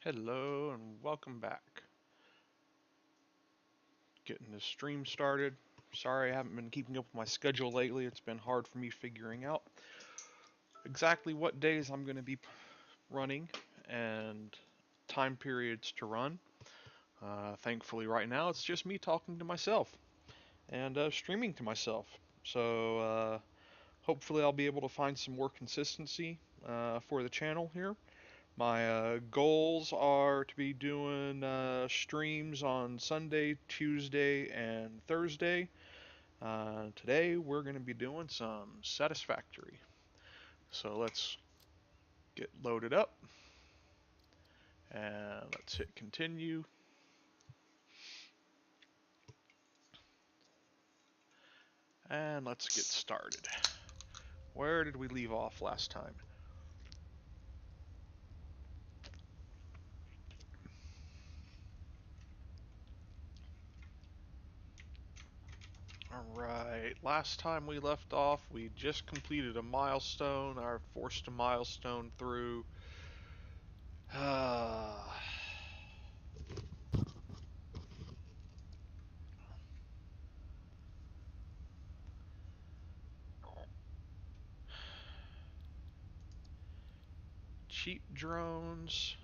Hello and welcome back. Getting this stream started. Sorry I haven't been keeping up with my schedule lately. It's been hard for me figuring out exactly what days I'm going to be running and time periods to run. Thankfully, right now it's just me talking to myself and streaming to myself. So hopefully I'll be able to find some more consistency for the channel here. My goals are to be doing streams on Sunday, Tuesday, and Thursday. Today we're going to be doing some Satisfactory. So let's get loaded up and let's hit continue. And let's get started. Where did we leave off last time? Alright, last time we left off, we just completed a milestone, or forced a milestone through. Cheap drones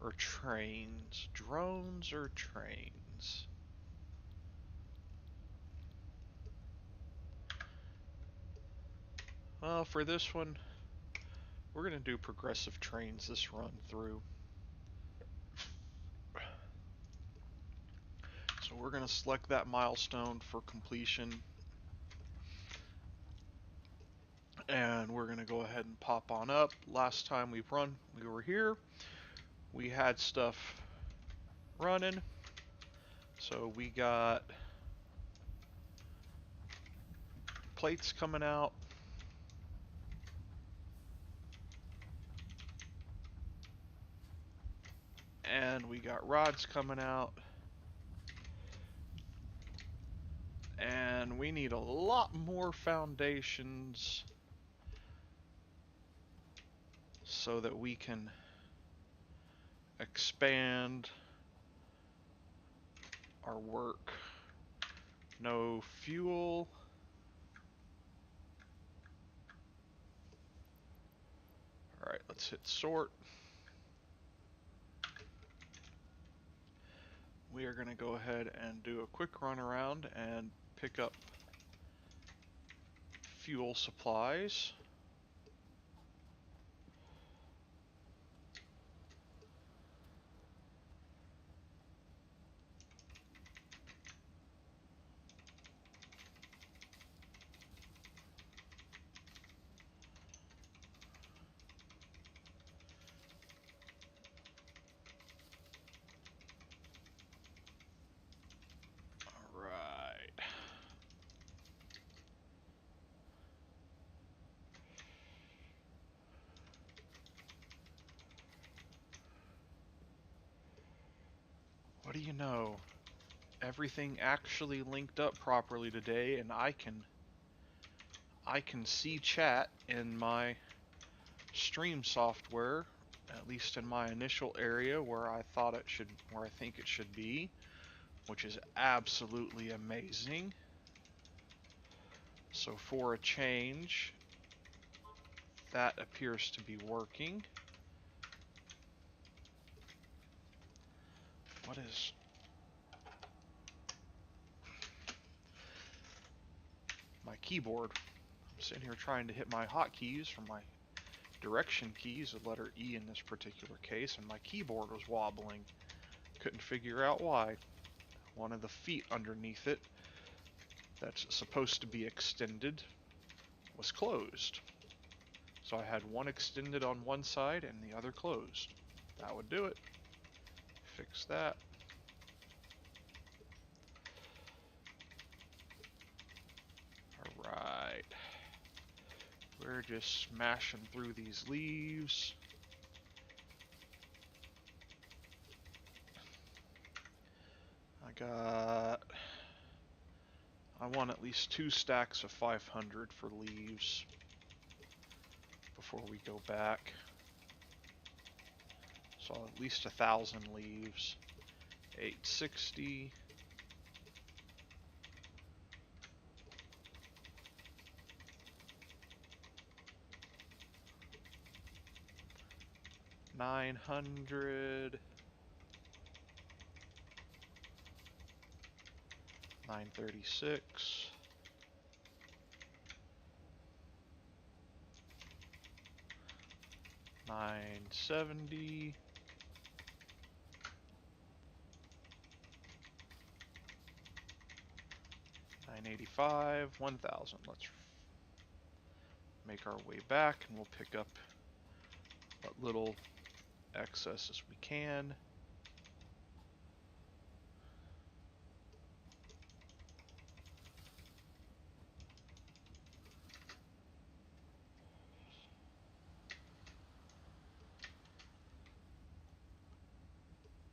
or trains? Drones or trains? Well, for this one, we're going to do progressive trains this run through. So we're going to select that milestone for completion. And we're going to go ahead and pop on up. Last time we were here. We had stuff running. So we got plates coming out. And we got rods coming out. And we need a lot more foundations so that we can expand our work. No fuel. Alright, let's hit sort. We are going to go ahead and do a quick run around and pick up fuel supplies. Alright. What do you know? Everything actually linked up properly today, and I can see chat in my stream software, at least in my initial area where I think it should be, which is absolutely amazing. So for a change, that appears to be working. What is... my keyboard? I'm sitting here trying to hit my hotkeys from my direction keys, the letter E in this particular case, and my keyboard was wobbling. Couldn't figure out why. One of the feet underneath it that's supposed to be extended was closed. So I had one extended on one side and the other closed. That would do it. Fix that. Alright. We're just smashing through these leaves. I want at least 2 stacks of 500 for leaves before we go back. So at least 1,000 leaves. 860. $900. 936. 970. 985. 1,000. Let's make our way back and we'll pick up what little excess as we can.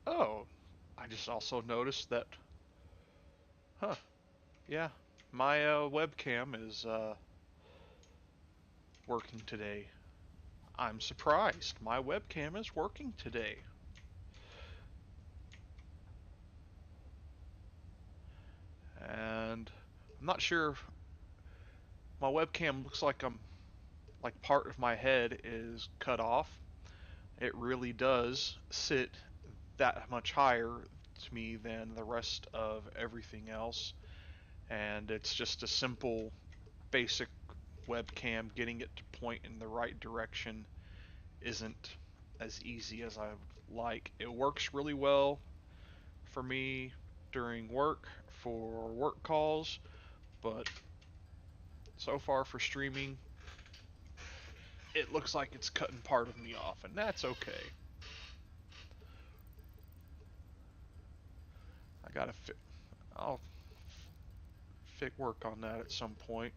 Oh, I just also noticed that, yeah, my webcam is working today. I'm surprised. My webcam is working today. And I'm not sure. My webcam looks like part of my head is cut off. It really does sit that much higher to me than the rest of everything else. And it's just a simple, basic webcam. Getting it to point in the right direction isn't as easy as I would like. It works really well for me during work, for work calls, but so far for streaming, it looks like it's cutting part of me off, and that's okay. I gotta I'll work on that at some point.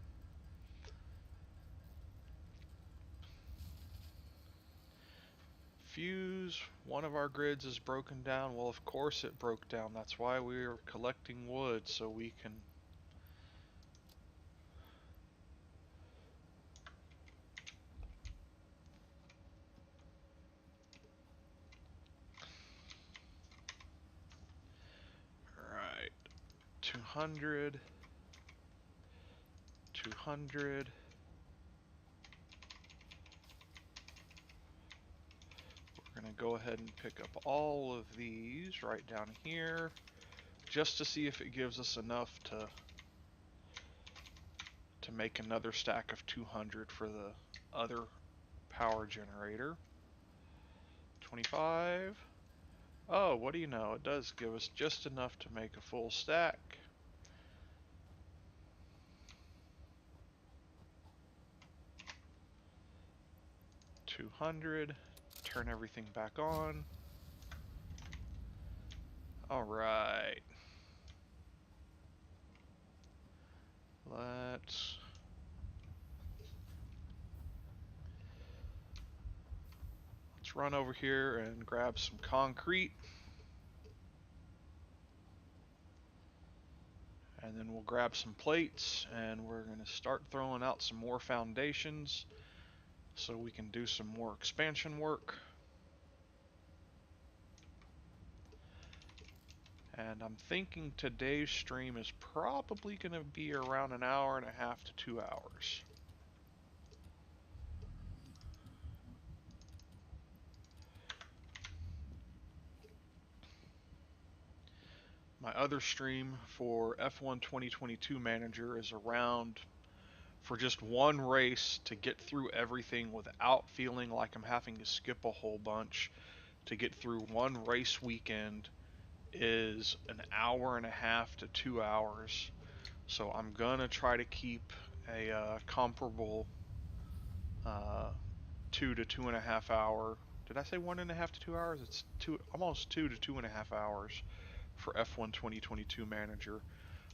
Fuse, one of our grids is broken down. Well, of course it broke down. That's why we're collecting wood, so we can Alright, 200, 200. We're going to go ahead and pick up all of these right down here, just to see if it gives us enough to make another stack of 200 for the other power generator. 25. Oh, what do you know? It does give us just enough to make a full stack. $200. Turn everything back on. All right. Let's run over here and grab some concrete. And then we'll grab some plates and we're going to start throwing out some more foundations so we can do some more expansion work. And I'm thinking today's stream is probably going to be around an hour and a half to 2 hours. My other stream for F1 2022 Manager is around for just one race to get through everything without feeling like I'm having to skip a whole bunch. To get through one race weekend is an hour and a half to 2 hours. So I'm gonna try to keep a comparable 2 to 2.5 hour. Did I say 1.5 to 2 hours? It's almost 2 to 2.5 hours for F1 2022 Manager.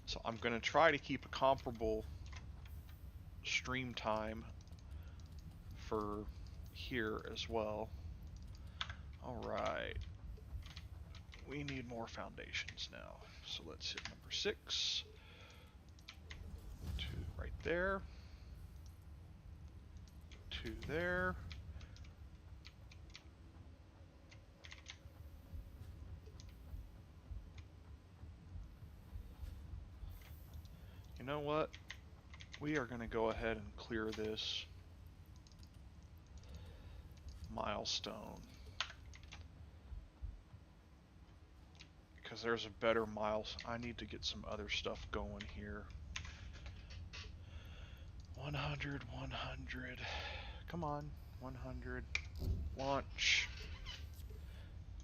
So I'm gonna try to keep a comparable stream time for here as well. Alright. We need more foundations now. So let's hit number 6. 2 right there. 2 there. know what? We are going to go ahead and clear this milestone. Because there's a better I need to get some other stuff going here. 100, 100. Come on, 100. Launch.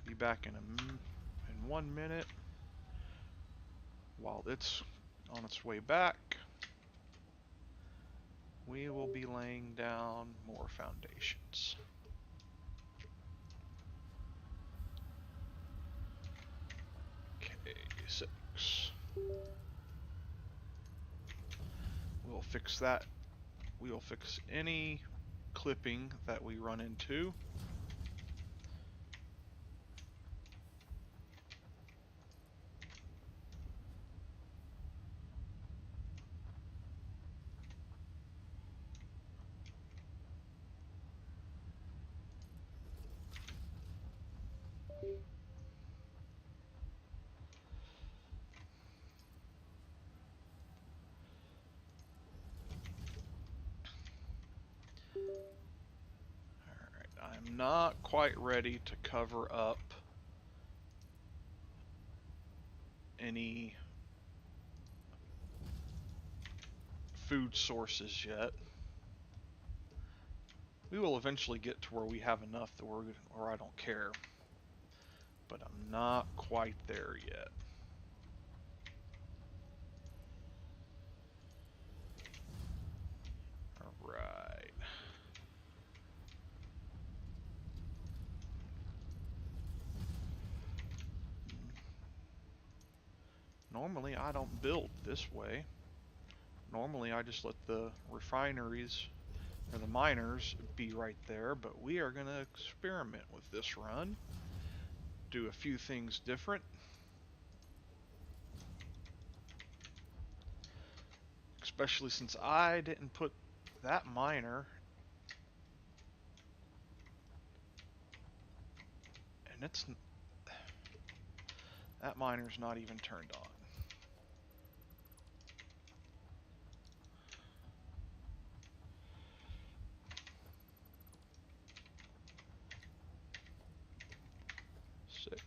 Be back in 1 minute. While it's on its way back, we will be laying down more foundations. Okay, 6. We'll fix that. We'll fix any clipping that we run into. I'm not quite ready to cover up any food sources yet. We will eventually get to where we have enough that where I don't care. But I'm not quite there yet. Alright. Normally I don't build this way. Normally I just let the refineries or the miners be right there, but we are going to experiment with this run. Do a few things different. Especially since I didn't put that miner, and that miner's not even turned on. Six.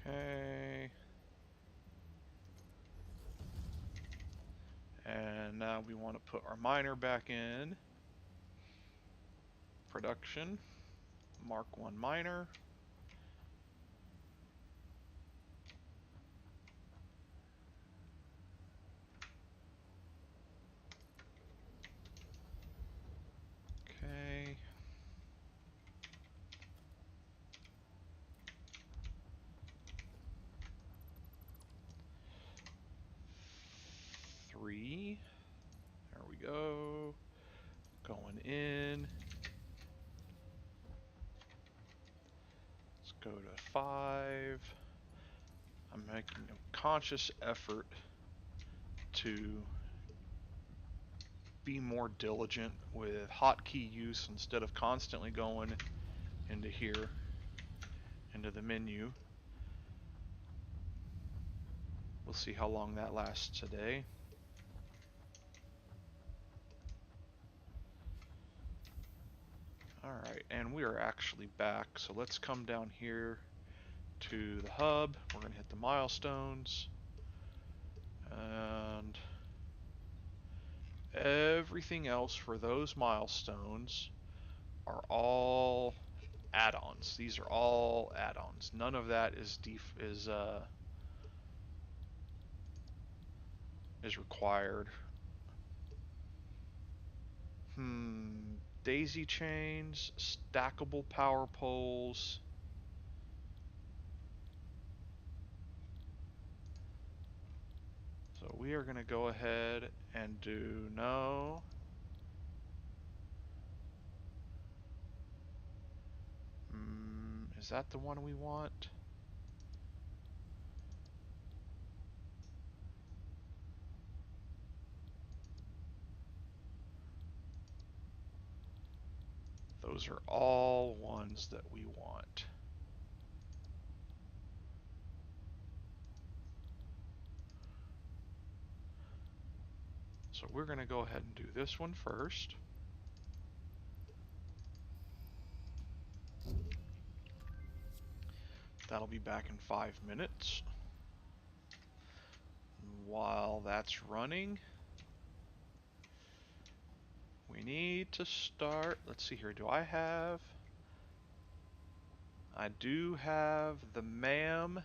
Okay. And now we want to put our miner back in production. Mark 1 miner. Okay. Three. There we go. Going in. Let's go to 5. I'm making a conscious effort to be more diligent with hotkey use instead of constantly going into here, into the menu. We'll see how long that lasts today. Alright, and we are actually back, so let's come down here to the hub. We're going to hit the milestones. And everything else for those milestones are all add-ons. These are all add-ons. None of that is required. Daisy chains, stackable power poles. So we are going to go ahead and do no. Is that the one we want? Those are all ones that we want. So we're going to go ahead and do this one first. That'll be back in 5 minutes. While that's running, we need to start. Let's see here. I do have the MAM,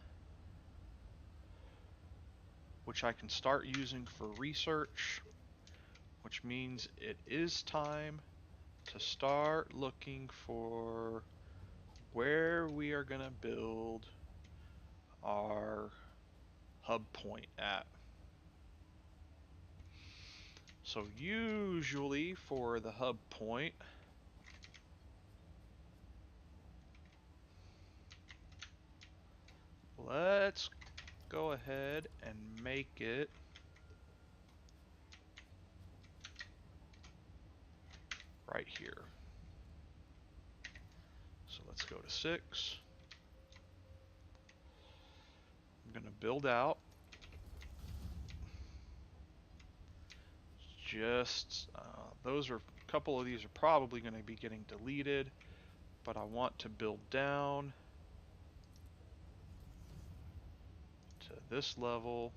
which I can start using for research, which means it is time to start looking for where we are going to build our hub point at. So usually for the hub point, let's go ahead and make it right here. So let's go to 6. I'm going to build out. Those are a couple of these are probably going to be getting deleted, but I want to build down to this level.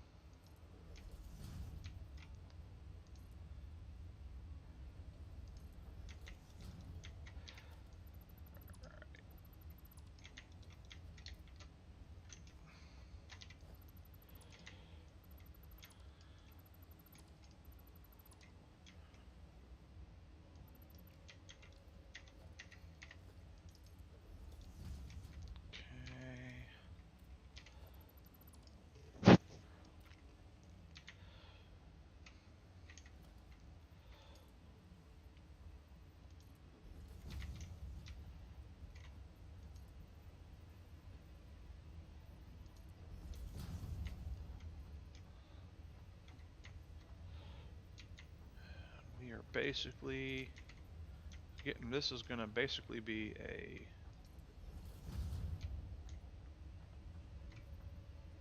We are basically getting, this is going to basically be a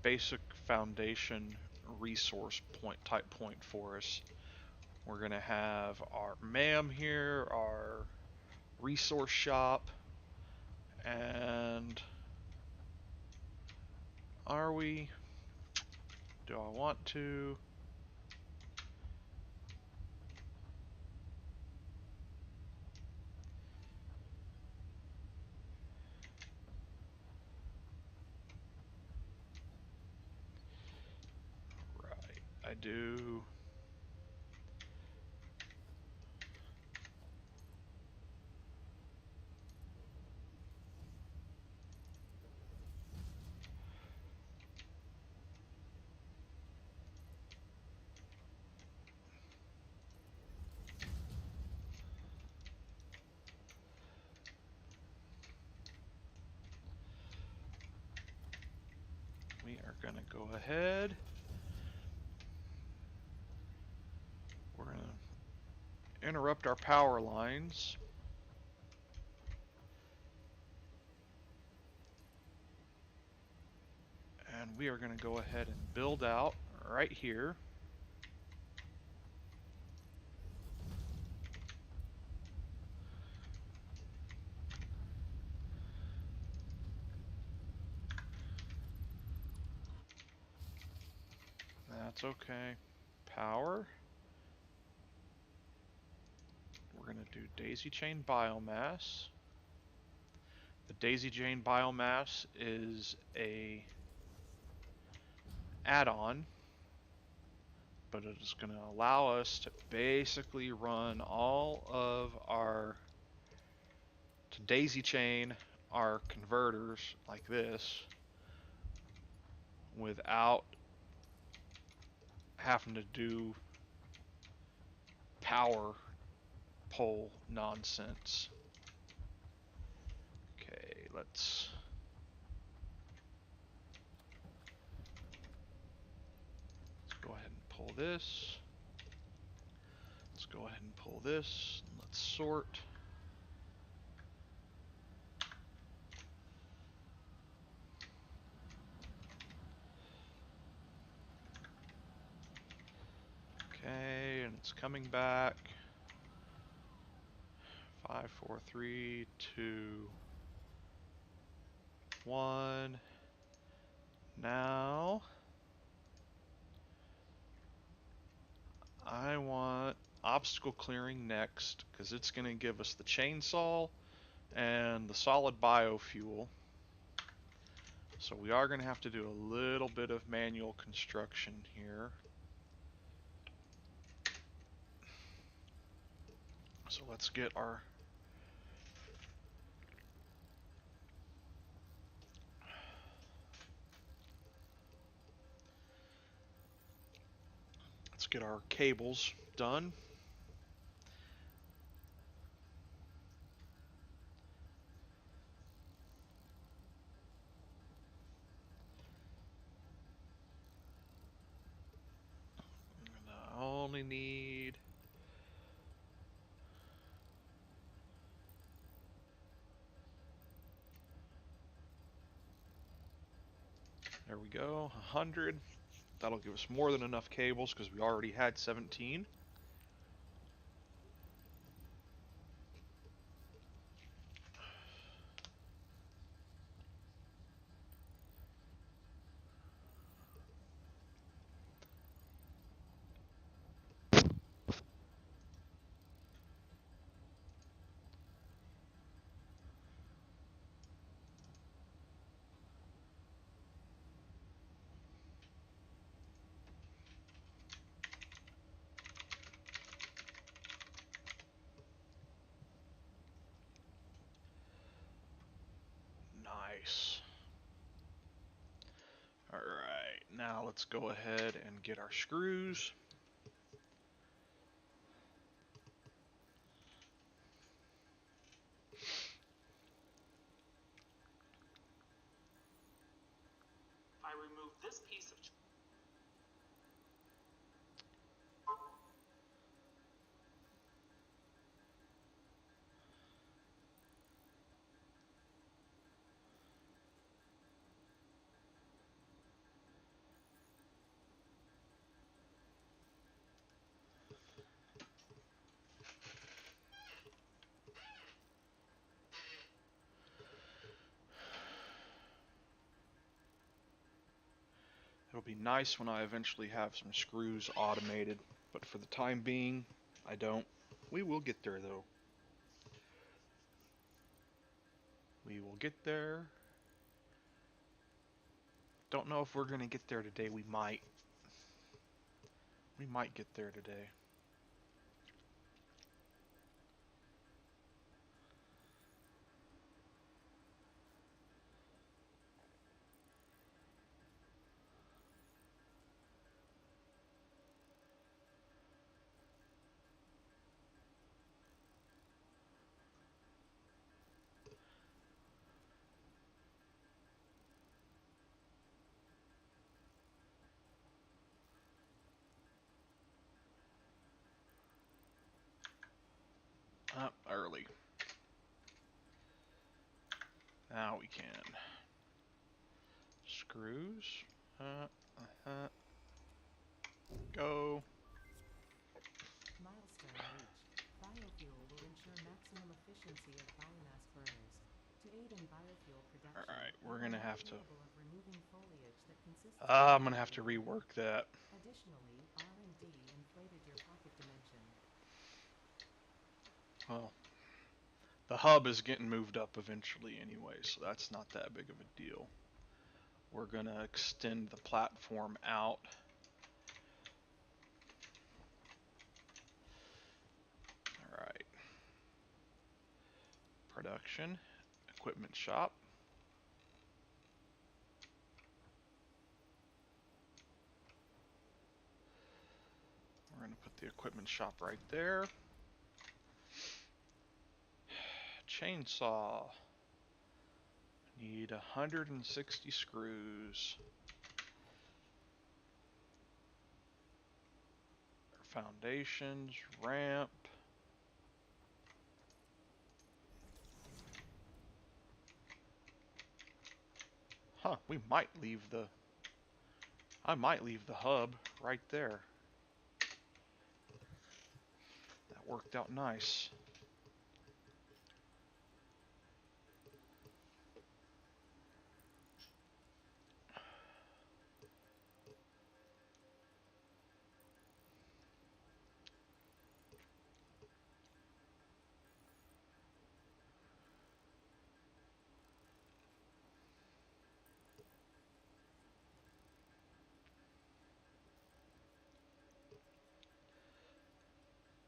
basic foundation resource type point for us. We're going to have our MAM here, our resource shop, and do I want to? Right, I do. We are going to go ahead. We're going to interrupt our power lines. And we are going to go ahead and build out right here. That's okay. Power. We're going to do daisy chain biomass. The daisy chain biomass is a add-on, but it is going to allow us to basically run all of to daisy chain our converters like this without having to do power pole nonsense. Okay, let's go ahead and pull this. Let's go ahead and pull this. Let's sort. Okay, and it's coming back. 5, 4, 3, 2, 1. Now I want obstacle clearing next because it's going to give us the chainsaw and the solid biofuel. So we are going to have to do a little bit of manual construction here. So let's get our cables done. I only need there we go, 100. That'll give us more than enough cables because we already had 17. Nice. Alright, now let's go ahead and get our screws. I removed this piece of It'll be nice when I eventually have some screws automated, but for the time being, I don't. We will get there though. We will get there. Don't know if we're gonna get there today. We might. We might get there today. Up early. Now we can. Screws. Go. Milestone reached. Biofuel will ensure maximum efficiency of biomass burners. To aid in biofuel production, Alright, we're gonna have to. capable of removing foliage that consists of I'm gonna have to rework that. Additionally, R&D inflated your pocket dimension. Well, the hub is getting moved up eventually anyway, so that's not that big of a deal. We're gonna extend the platform out. Alright. Production. Equipment shop. We're gonna put the equipment shop right there. Chainsaw. Need 160 screws. Foundations, ramp. Huh, we might leave the... I might leave the hub right there. That worked out nice.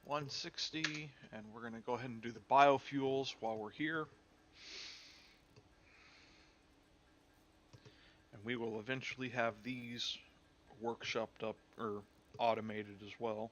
$160, and we're going to go ahead and do the biofuels while we're here. And we will eventually have these workshopped up or automated as well.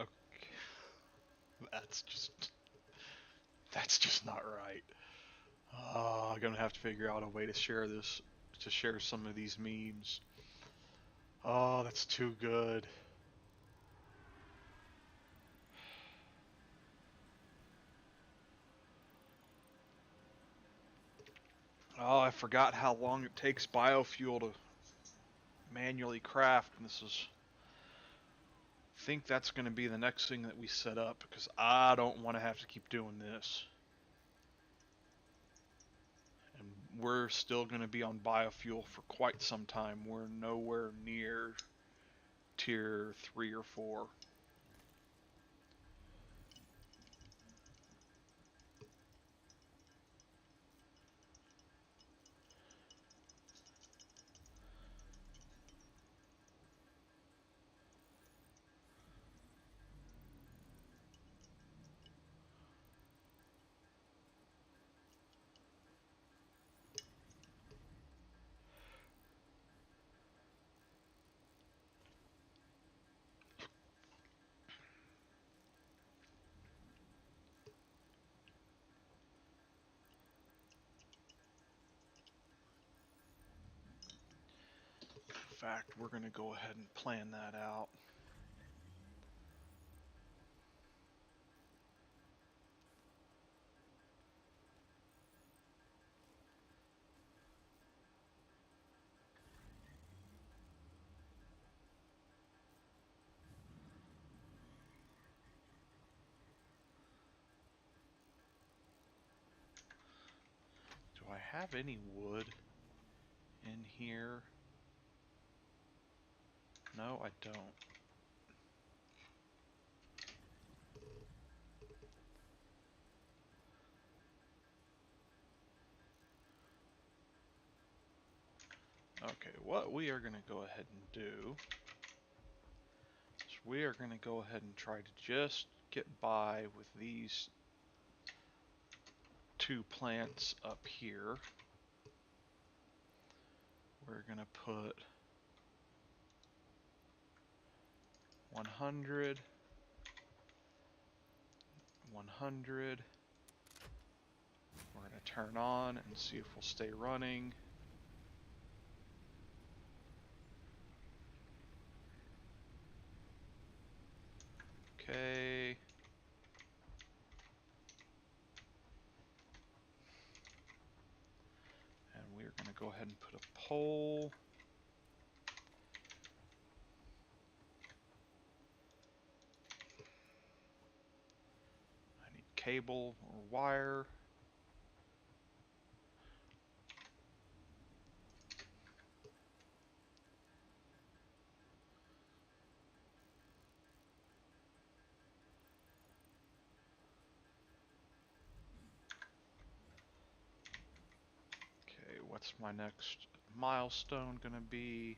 Okay. That's just not right. I'm gonna have to figure out a way to share this, to share some of these memes. Oh, that's too good. Oh, I forgot how long it takes biofuel to manually craft, and this is, I think that's going to be the next thing that we set up, because I don't want to have to keep doing this. And we're still going to be on biofuel for quite some time. We're nowhere near tier 3 or 4. In fact, we're going to go ahead and plan that out. Do I have any wood in here? No, I don't. Okay, what we are going to go ahead and do is we are going to go ahead and try to just get by with these 2 plants up here. We're going to put 100, 100. We're going to turn on and see if we'll stay running. Okay. And we're going to go ahead and put a pole. I need cable or wire. Okay, what's my next milestone going to be?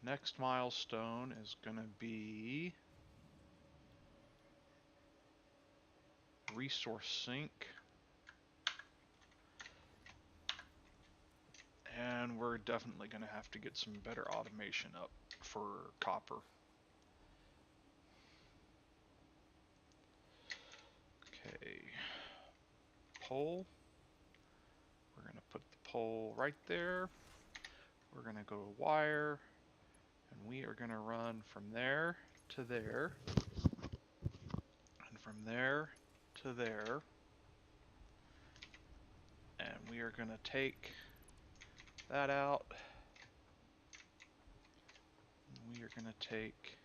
Next milestone is going to be resource sink. And we're definitely going to have to get some better automation up for copper. Okay. Pole. pole right there. We're going to go to wire, and we are going to run from there to there, and from there to there. And we are going to take that out. We are going to take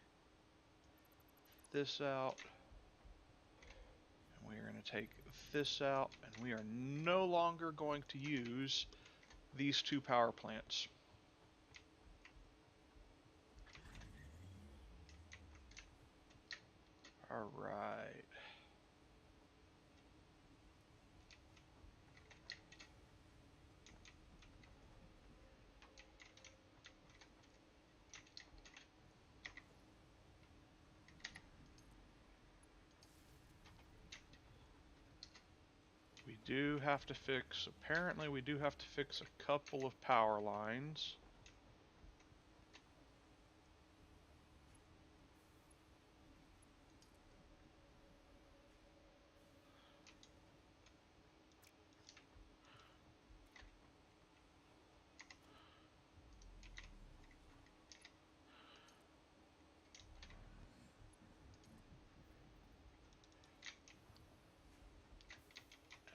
this out. And we are going to take this out. And we are no longer going to use these two power plants. Alright. We do have to fix, apparently we do have to fix a couple of power lines.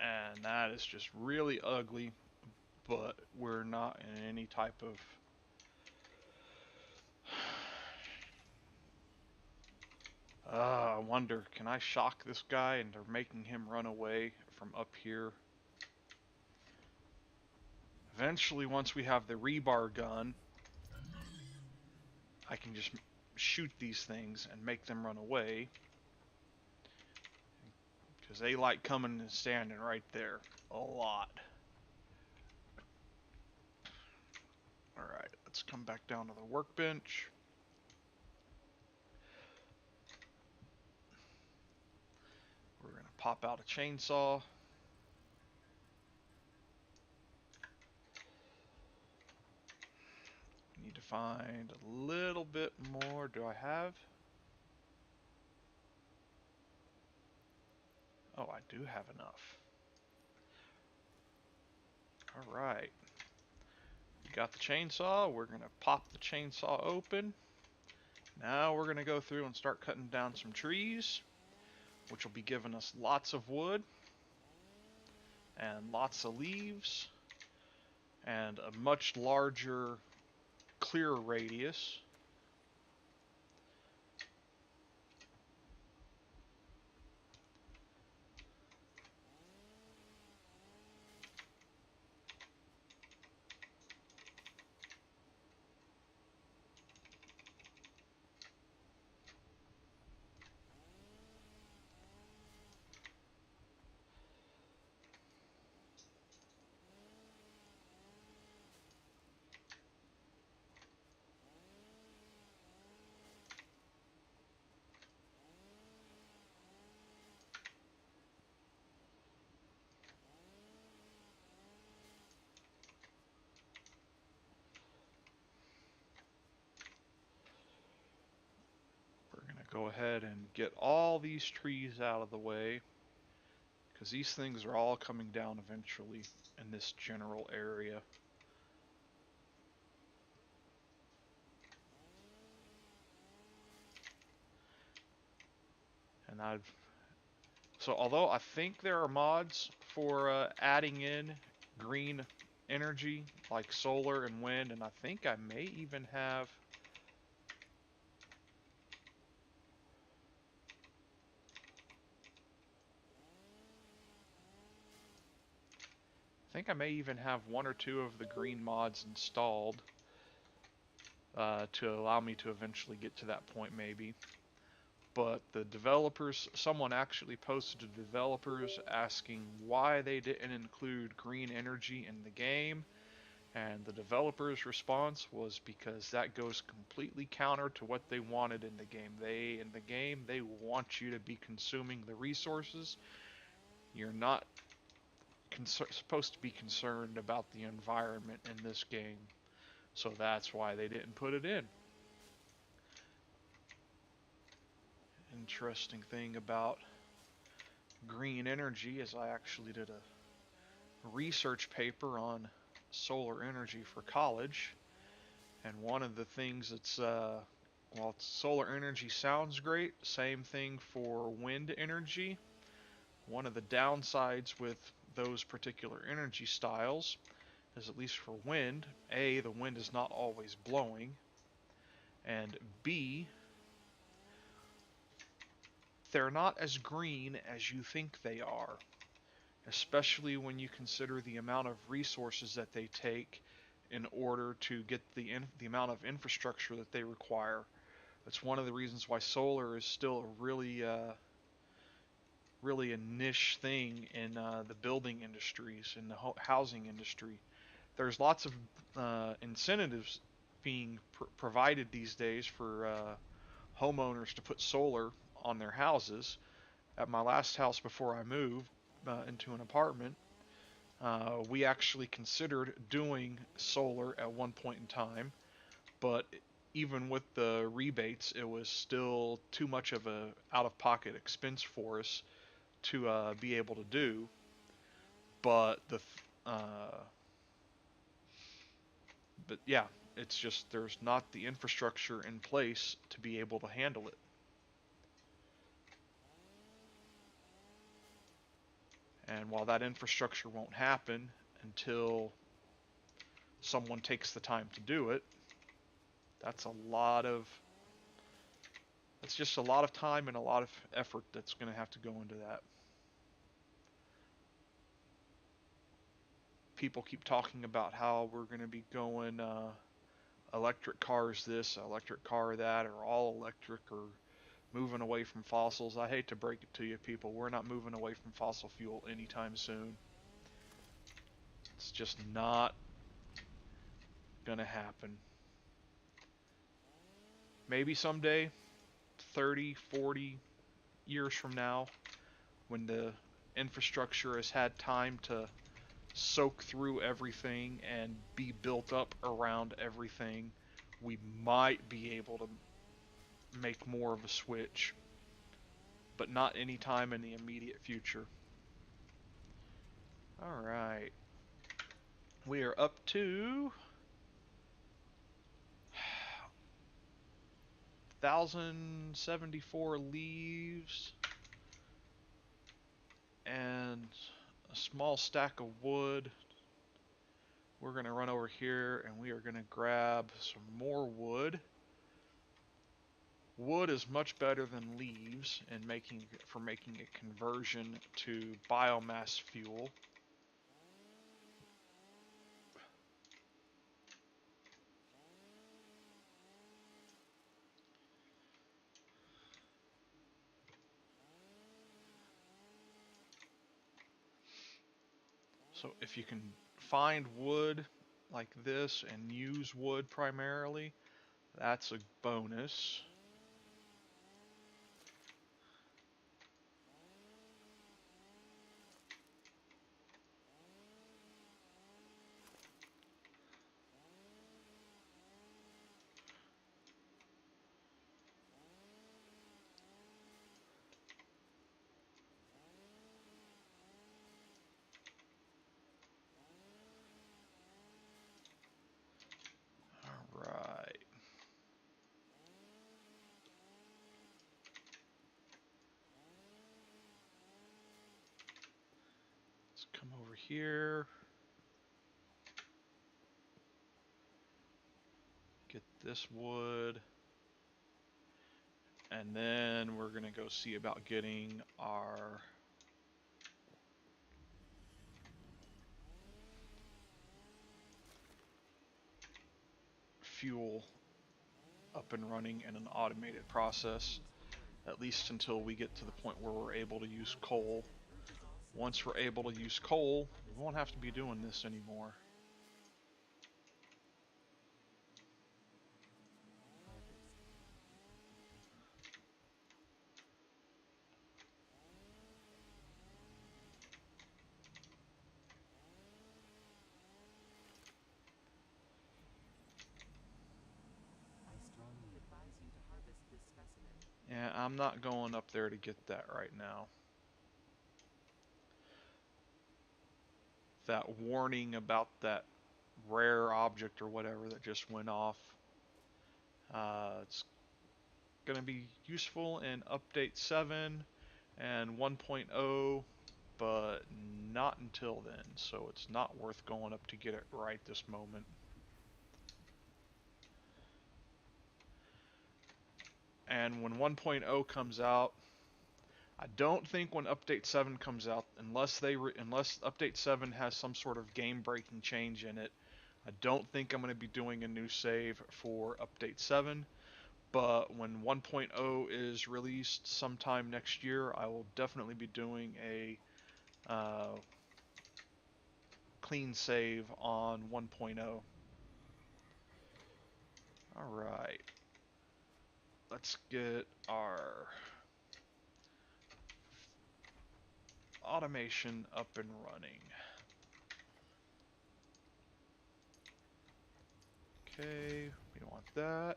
And that is just really ugly, but we're not in any type of I wonder, can I shock this guy into making him run away from up here? Eventually, once we have the rebar gun, I can just shoot these things and make them run away. Because they like coming and standing right there a lot. Alright, let's come back down to the workbench. We're going to pop out a chainsaw. Need to find a little bit more. Do I have? Oh, I do have enough. Alright. We got the chainsaw. We're going to pop the chainsaw open. Now we're going to go through and start cutting down some trees, which will be giving us lots of wood and lots of leaves and a much larger clear radius. We're going to go ahead and get all these trees out of the way, because these things are all coming down eventually in this general area. And so although I think there are mods for adding in green energy like solar and wind, and I think I may even have one or two of the green mods installed to allow me to eventually get to that point maybe. But the developers, someone actually posted to developers asking why they didn't include green energy in the game, and the developers' response was because that goes completely counter to what they wanted in the game. In the game, they want you to be consuming the resources. You're not supposed to be concerned about the environment in this game. So that's why they didn't put it in. Interesting thing about green energy is I actually did a research paper on solar energy for college, and one of the things that's while solar energy sounds great, same thing for wind energy. One of the downsides with those particular energy styles is, at least for wind, A, the wind is not always blowing, and B, they're not as green as you think they are, especially when you consider the amount of resources that they take in order to get the amount of infrastructure that they require. That's one of the reasons why solar is still a really a niche thing in the building industries, in the housing industry. There's lots of incentives being provided these days for homeowners to put solar on their houses. At my last house before I moved into an apartment, we actually considered doing solar at one point in time, but even with the rebates, it was still too much of a out-of-pocket expense for us to be able to do. But uh, but yeah, it's just there's not the infrastructure in place to be able to handle it. And while that infrastructure won't happen until someone takes the time to do it, that's a lot of that's just a lot of time and a lot of effort that's going to have to go into that. People keep talking about how we're going to be going electric cars this, electric car that, or all electric, or moving away from fossils. I hate to break it to you people, we're not moving away from fossil fuel anytime soon. It's just not gonna happen. Maybe someday, 30, 40 years from now, when the infrastructure has had time to soak through everything and be built up around everything, we might be able to make more of a switch, but not anytime in the immediate future. Alright, we are up to 1,074 leaves and a small stack of wood. We're going to run over here and we are going to grab some more wood. Wood is much better than leaves in making a conversion to biomass fuel. So if you can find wood like this and use wood primarily, that's a bonus. Alright. Let's come over here. Get this wood. And then we're going to go see about getting our fuel up and running in an automated process, at least until we get to the point where we're able to use coal. Once we're able to use coal, we won't have to be doing this anymore. I strongly advise you to harvest this specimen. Yeah, I'm not going up there to get that right now. That warning about that rare object or whatever that just went off. It's going to be useful in Update 7 and 1.0, but not until then, so it's not worth going up to get it right this moment. And when 1.0 comes out, I don't think when Update 7 comes out, unless Update 7 has some sort of game-breaking change in it, I don't think I'm going to be doing a new save for Update 7. But when 1.0 is released sometime next year, I will definitely be doing a clean save on 1.0. Alright, let's get our automation up and running. Okay, we don't want that.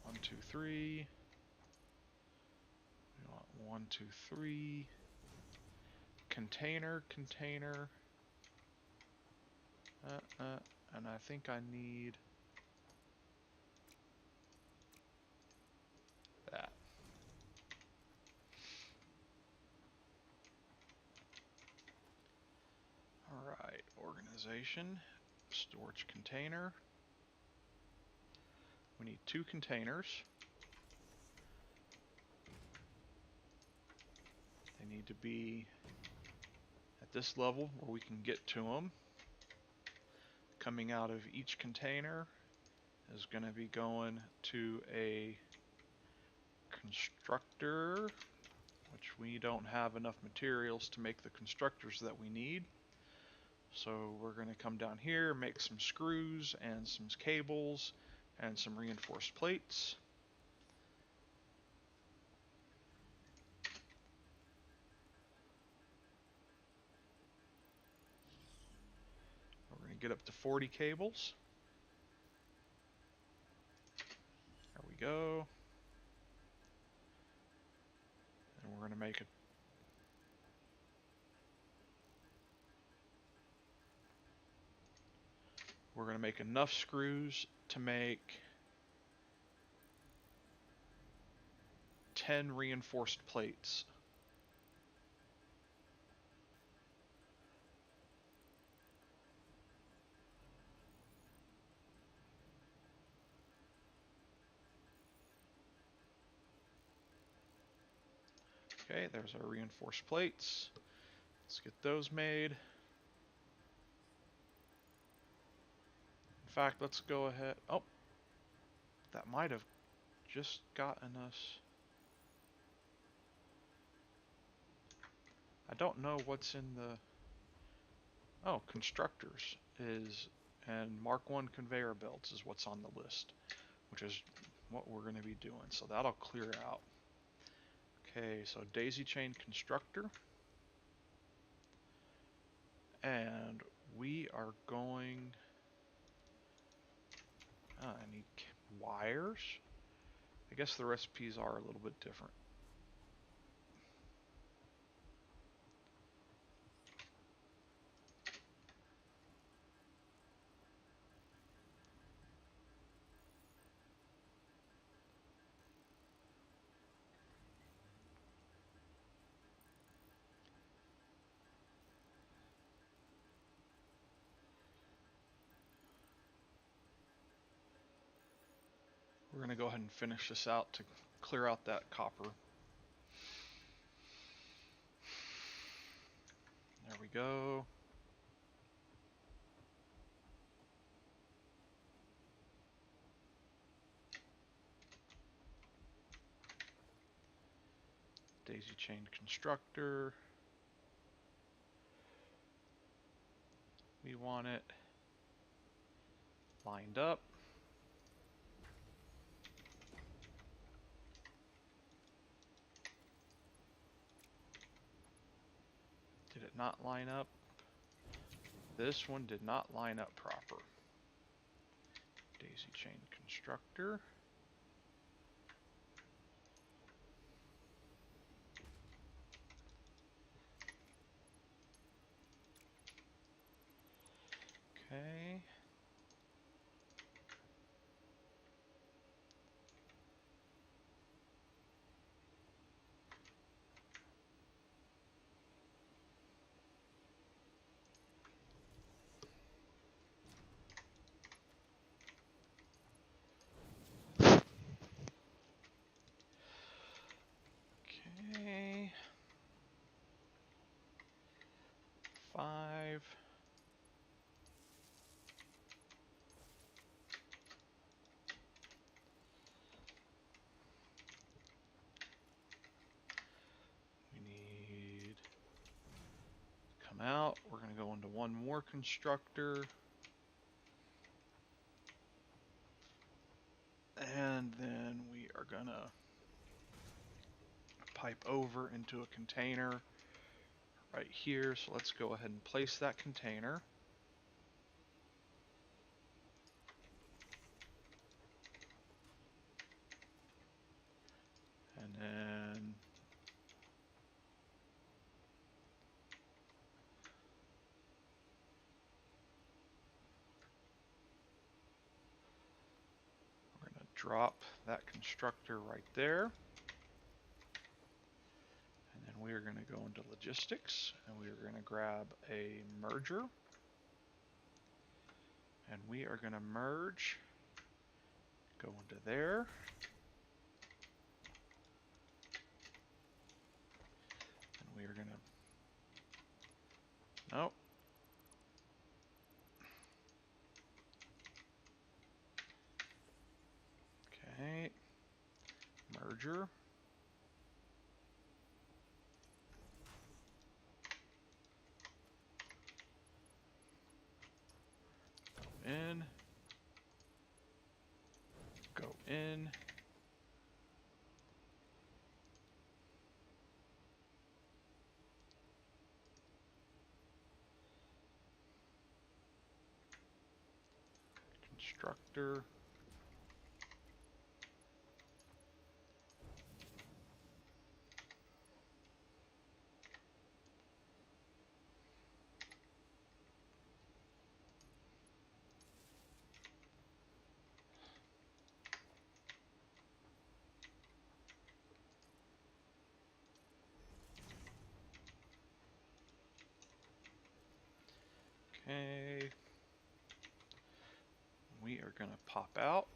1, 2, 3. We want 1, 2, 3. Container. And I think I need that. Alright, organization, storage container. We need 2 containers. They need to be at this level where we can get to them. Coming out of each container is going to be going to a constructor, which we don't have enough materials to make the constructors that we need. So we're going to come down here, make some screws and some cables and some reinforced plates. We're going to get up to 40 cables. There we go. And we're going to make it. We're going to make enough screws to make 10 reinforced plates. Okay, there's our reinforced plates. Let's get those made. In fact, let's go ahead. Oh, that might have just gotten us. I don't know what's in the. Oh, constructors is, and Mark 1 conveyor belts is what's on the list, which is what we're going to be doing. So that'll clear out. Okay, so daisy chain constructor. And we are going. I need wires. I guess the recipes are a little bit different. We're going to go ahead and finish this out to clear out that copper. There we go. Daisy chain constructor. We want it lined up. Did it not line up? This one did not line up proper. Daisy chain constructor. Okay. Okay. 5. We need to come out. We're going to go into one more constructor. And then we are going to pipe over into a container right here. So let's go ahead and place that container. And then we're going to drop that constructor right there. And then we are going to go into logistics and we are going to grab a merger. And we are going to merge, go into there. And we are going to, nope. Okay, merger. In, go in, constructor, okay. We are going to pop out.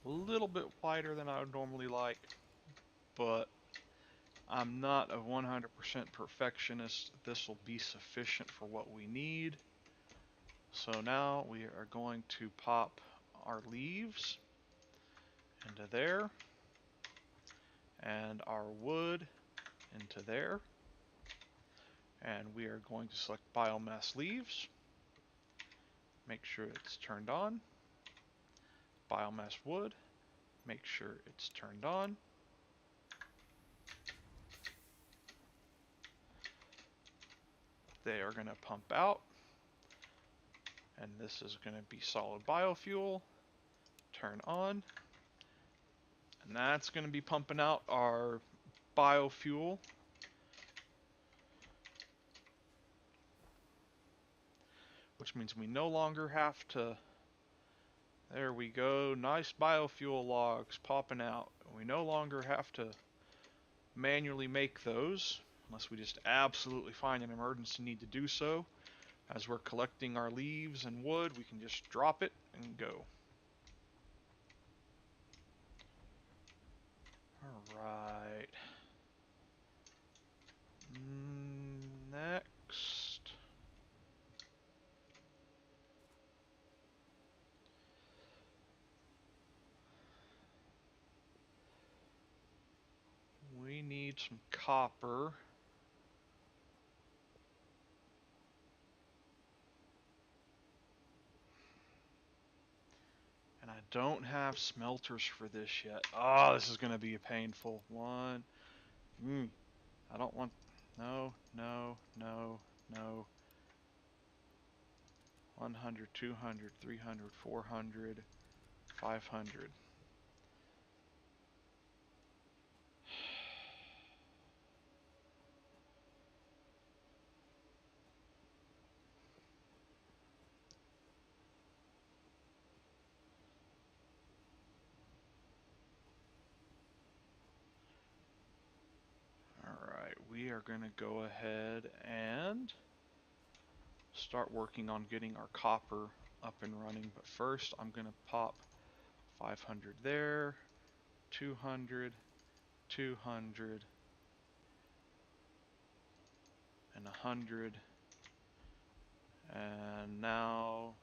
A little bit wider than I would normally like, but I'm not a 100% perfectionist. This will be sufficient for what we need. So now we are going to pop our leaves into there and our wood into there. And we are going to select biomass leaves. Make sure it's turned on. Biomass wood. Make sure it's turned on. They are going to pump out. And this is going to be solid biofuel. Turn on. And that's going to be pumping out our biofuel. Which means we no longer have to, there we go, nice biofuel logs popping out. We no longer have to manually make those, unless we just absolutely find an emergency need to do so. As we're collecting our leaves and wood, we can just drop it and go. Alright. Next. We need some copper. And I don't have smelters for this yet. Oh, this is gonna be a painful one. I don't want. No, no, no, no. 100, 200, 300, 400, 500. Alright, we are going to go ahead and start working on getting our copper up and running. But first, I'm going to pop 500 there, 200, 200, and 100. And now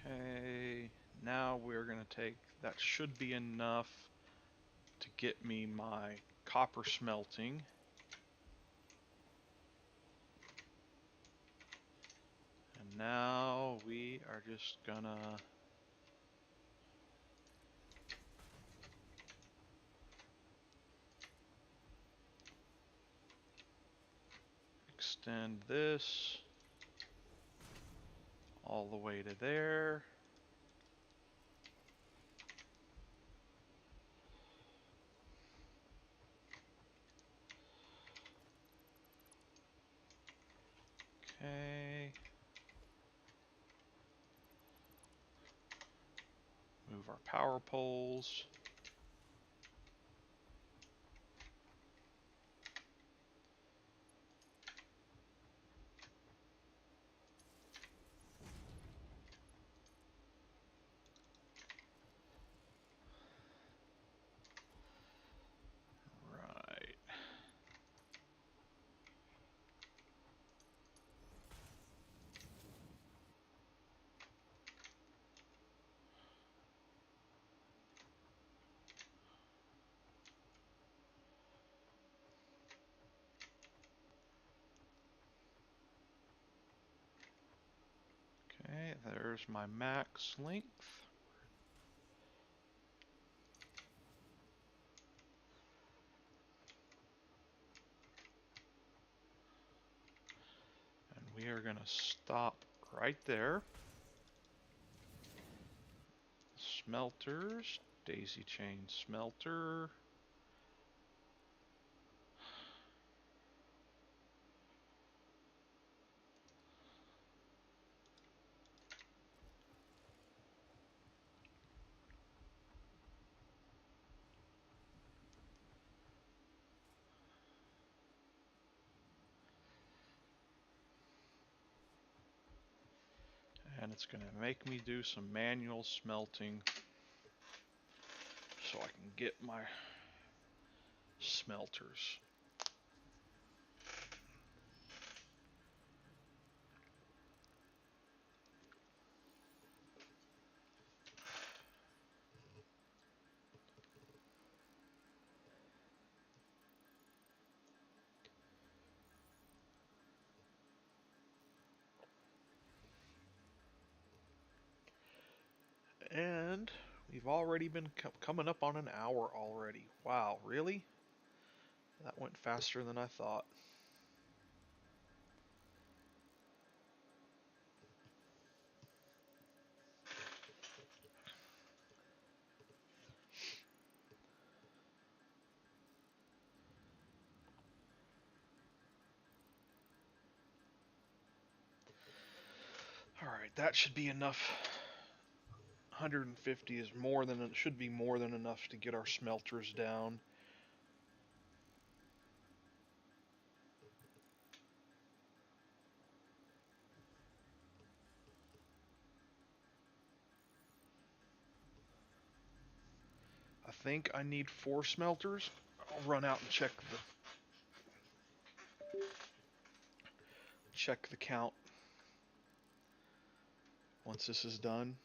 okay, now we're going to take, that should be enough to get me my copper smelting. And now we are just gonna extend this all the way to there. Okay. Move our power poles. Right. Okay, there's my max length. And we are gonna stop right there. Smelters, daisy chain smelter. And it's gonna make me do some manual smelting so I can get my smelters. And we've already been coming up on an hour already. Wow, really? That went faster than I thought. that should be enough. 150 is more than it should be more than enough to get our smelters down. I think I need 4 smelters. I'll run out and check the count once this is done.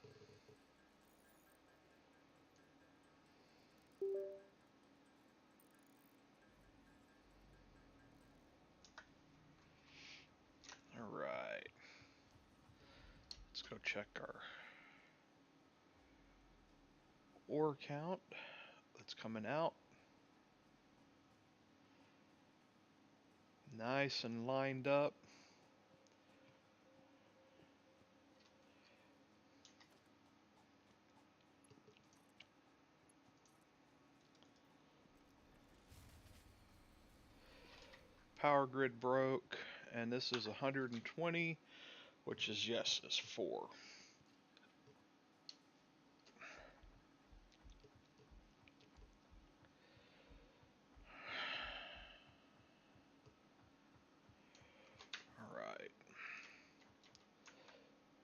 All right. Let's go check our ore count that's coming out. Nice and lined up. Power grid broke, and this is 120, which is, yes, is 4. All right.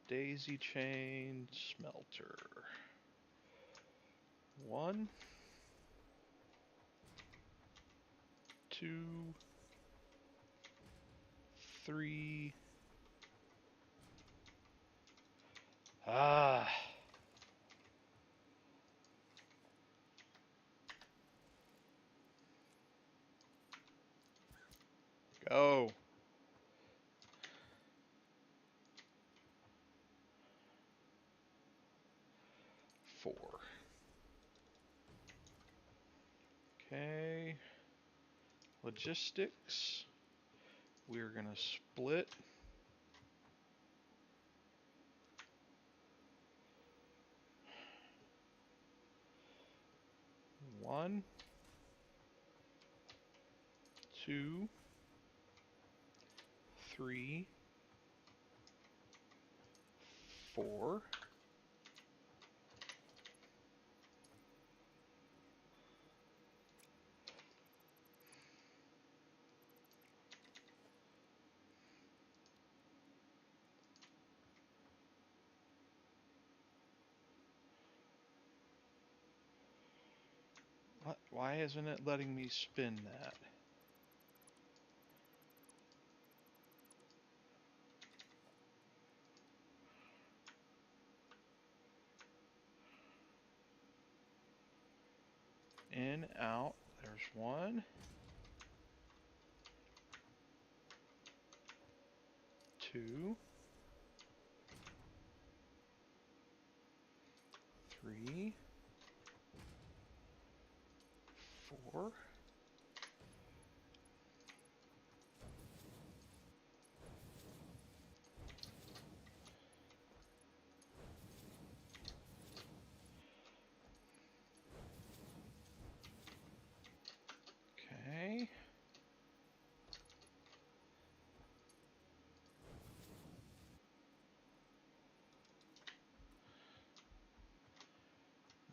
Daisy chain smelter. 1, 2, 3. Ah. Go. 4. Okay. Logistics. We're going to split. 1, 2, 3, 4. What? Why isn't it letting me spin that? In, out. There's 1, 2, 3, 4. Okay.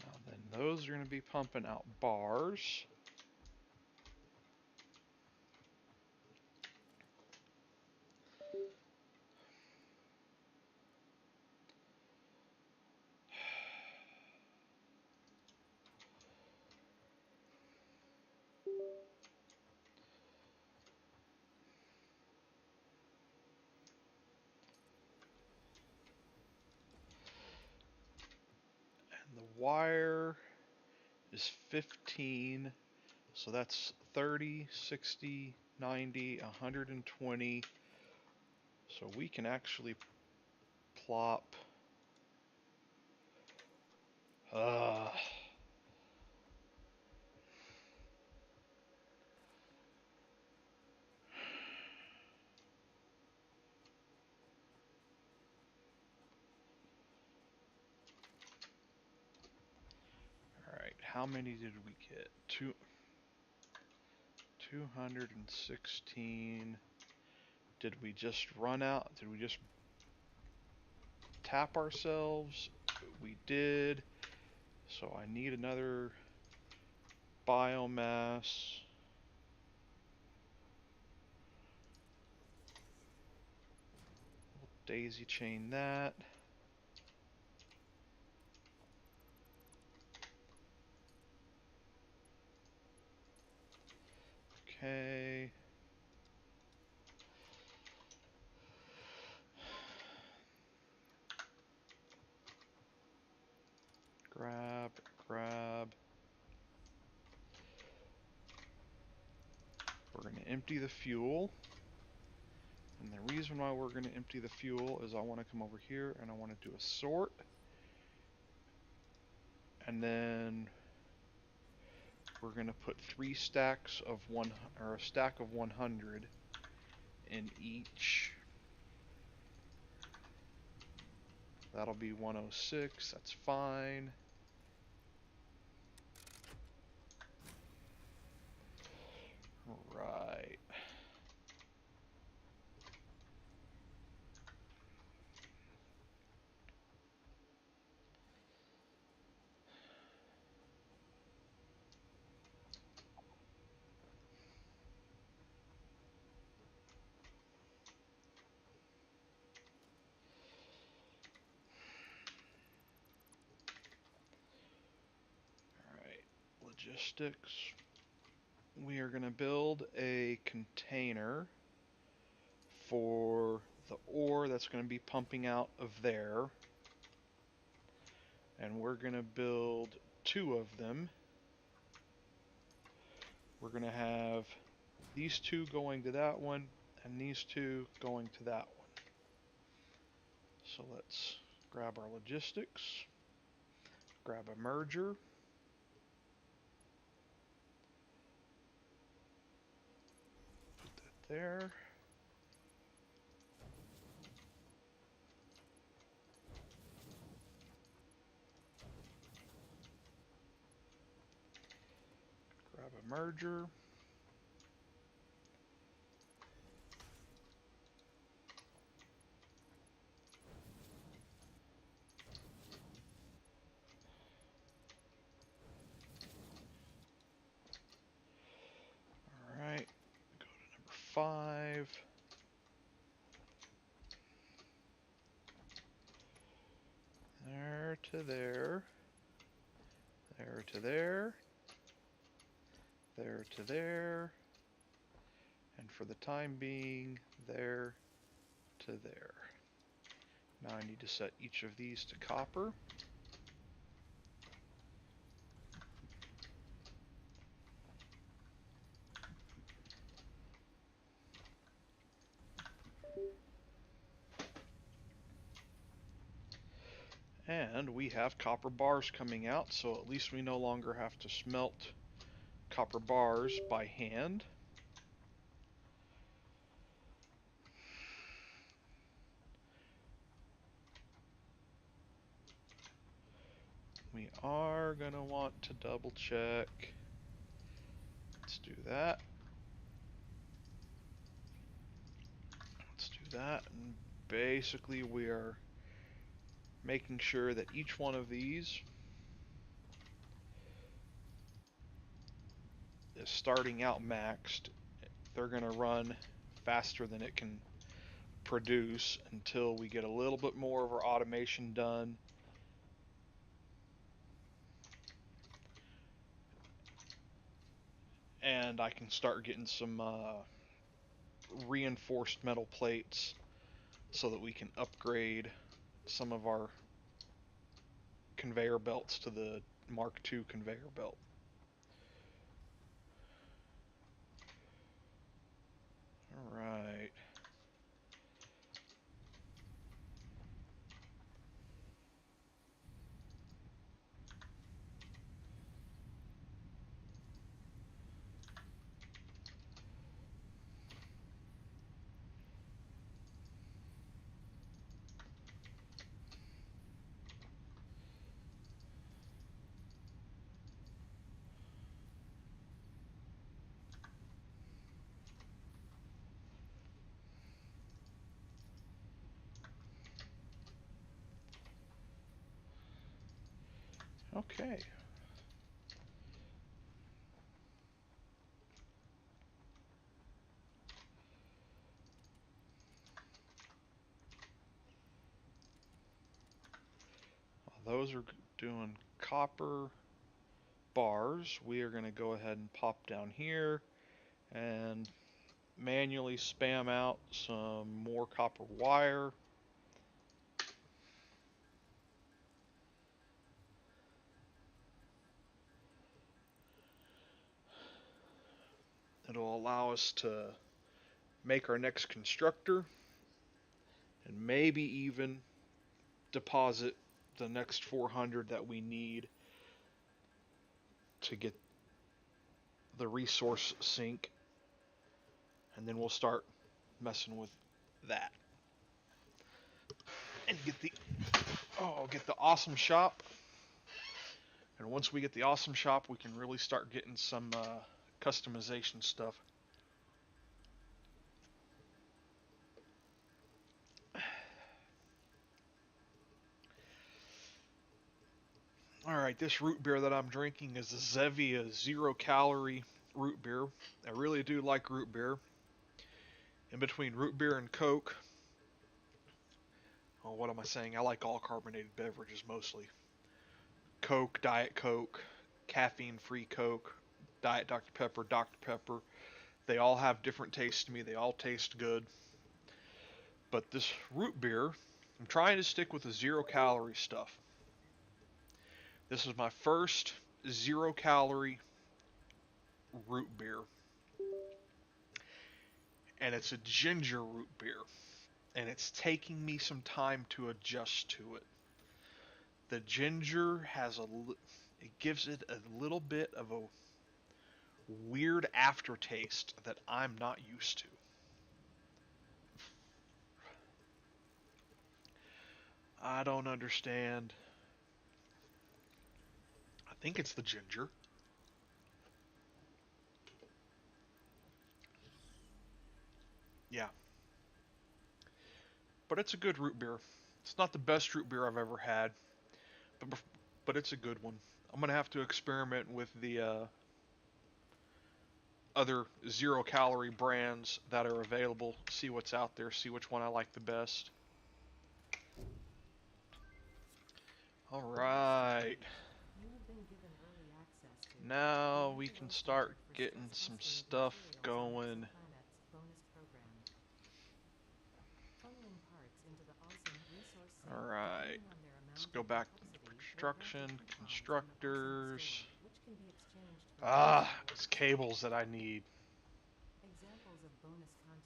Now then, those are going to be pumping out bars. And the wire is 15. So that's 30, 60, 90, 120. So we can actually plop. Uh, Alright, how many did we get? 216. Did we just run out? Did we just... tap ourselves. We did. So I need another biomass. We'll daisy chain that. Okay. Grab, grab. We're going to empty the fuel. And the reason why we're going to empty the fuel is I want to come over here and I want to do a sort. And then we're going to put 3 stacks of one, or a stack of 100 in each. That'll be 106. That's fine. Right. Alright. Logistics. We are going to build a container for the ore that's going to be pumping out of there. And we're going to build 2 of them. We're going to have these 2 going to that one and these 2 going to that one. So let's grab our logistics, grab a merger, put that there. Grab a merger. Alright, go to number 5. There to there. There to there. There to there. And for the time being, there to there. Now I need to set each of these to copper. And we have copper bars coming out, so at least we no longer have to smelt copper bars by hand. We are going to want to double check. Let's do that. Let's do that. And basically we are making sure that each one of these is starting out maxed. They're going to run faster than it can produce until we get a little bit more of our automation done. And I can start getting some reinforced metal plates so that we can upgrade some of our conveyor belts to the Mark II conveyor belt. Alright. Okay. While those are doing copper bars, we are going to go ahead and pop down here and manually spam out some more copper wire. It'll allow us to make our next constructor and maybe even deposit the next 400 that we need to get the resource sink, and then we'll start messing with that and get the awesome shop. And once we get the awesome shop, we can really start getting some customization stuff. Alright, this root beer that I'm drinking is a Zevia 0-calorie root beer. I really do like root beer. In between root beer and Coke, oh, what am I saying? I like all carbonated beverages mostly. Coke, Diet Coke, caffeine-free Coke, Diet Dr. Pepper, Dr. Pepper. They all have different tastes to me. They all taste good. But this root beer, I'm trying to stick with the 0-calorie stuff. This is my first 0-calorie root beer. And it's a ginger root beer. And it's taking me some time to adjust to it. The ginger it gives it a little bit of a weird aftertaste that I'm not used to. I don't understand. I think it's the ginger. Yeah. But it's a good root beer. It's not the best root beer I've ever had, but it's a good one. I'm going to have to experiment with the other 0-calorie brands that are available, see what's out there, see which one I like the best. Alright. Now we can start getting some stuff going. Alright. Let's go back to construction, constructors. It's cables that I need.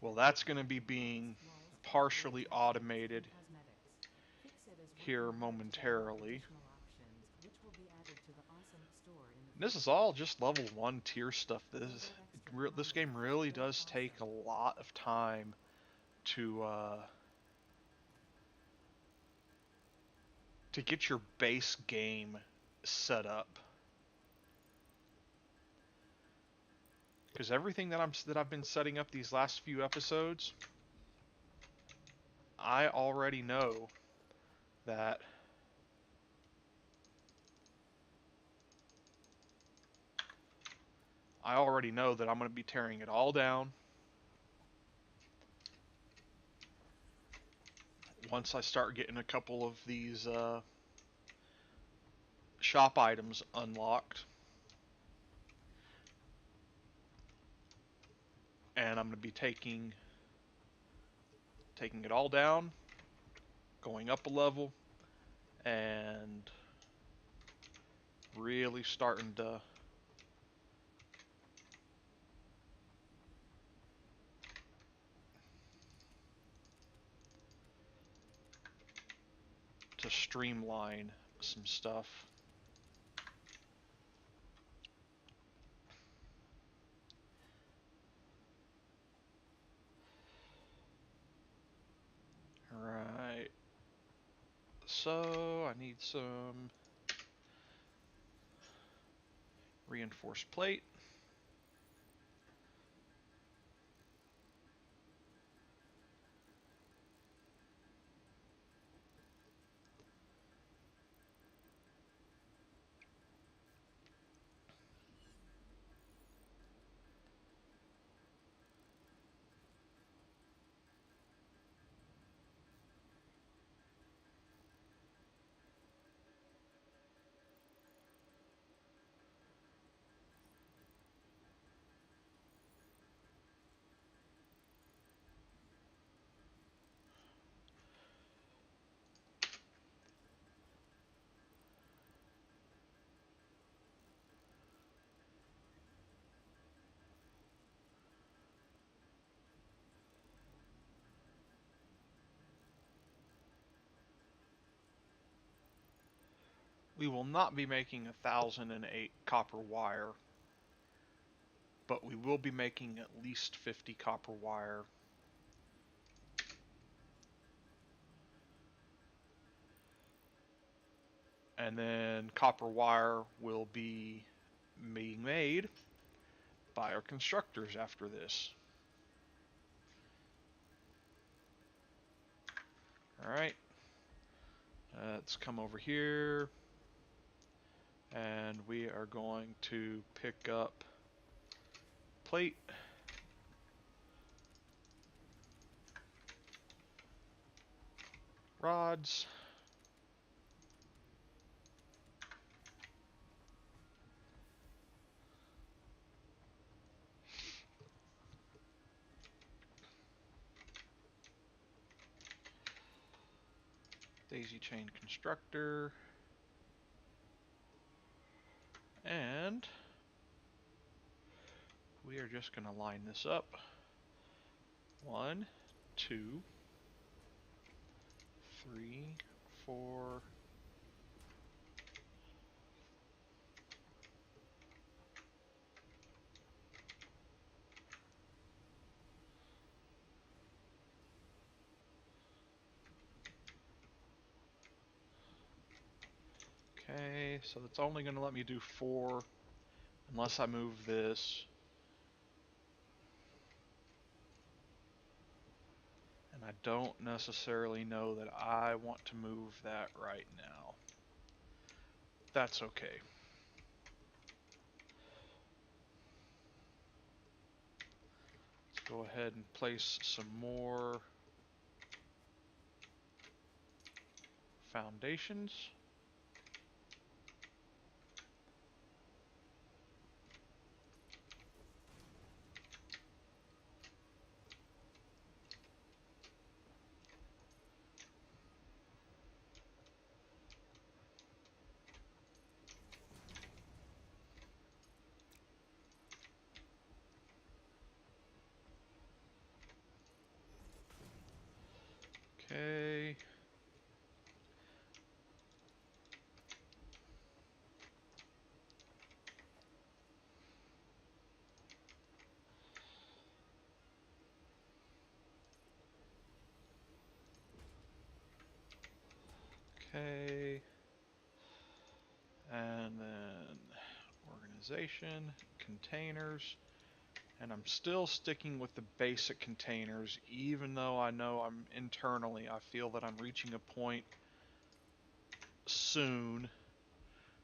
Well, that's going to be being partially automated here momentarily. This is all just level 1 tier stuff. This game really does take a lot of time to get your base game set up. Because everything that I've been setting up these last few episodes, I already know that I'm going to be tearing it all down once I start getting a couple of these shop items unlocked. And I'm going to be taking it all down, going up a level, and really starting to streamline some stuff. Alright. So, I need some reinforced plate. We will not be making 1008 copper wire, but we will be making at least 50 copper wire. And then copper wire will be being made by our constructors after this. Alright, let's come over here, and we are going to pick up plate, rods, daisy chain constructor, and we are just going to line this up. 1, 2, 3, 4. Okay, so it's only going to let me do 4 unless I move this. And I don't necessarily know that I want to move that right now. That's okay. Let's go ahead and place some more foundations. Okay. Okay. And then organization, containers. And I'm still sticking with the basic containers, even though I know I'm internally, I feel that I'm reaching a point soon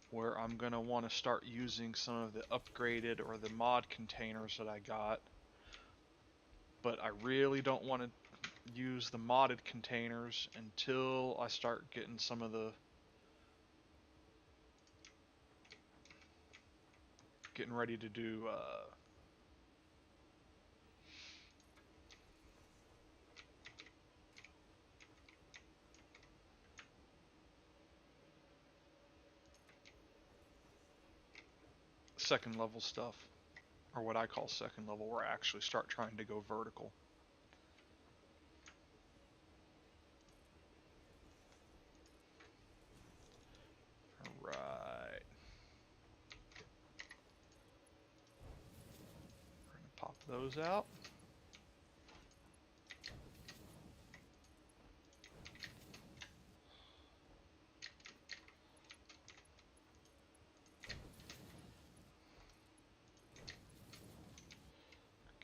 where I'm going to want to start using some of the upgraded or the mod containers that I got. But I really don't want to use the modded containers until I start getting some of the getting ready to do second level stuff, or what I call second level, where I actually start trying to go vertical. Alright. We're going to pop those out.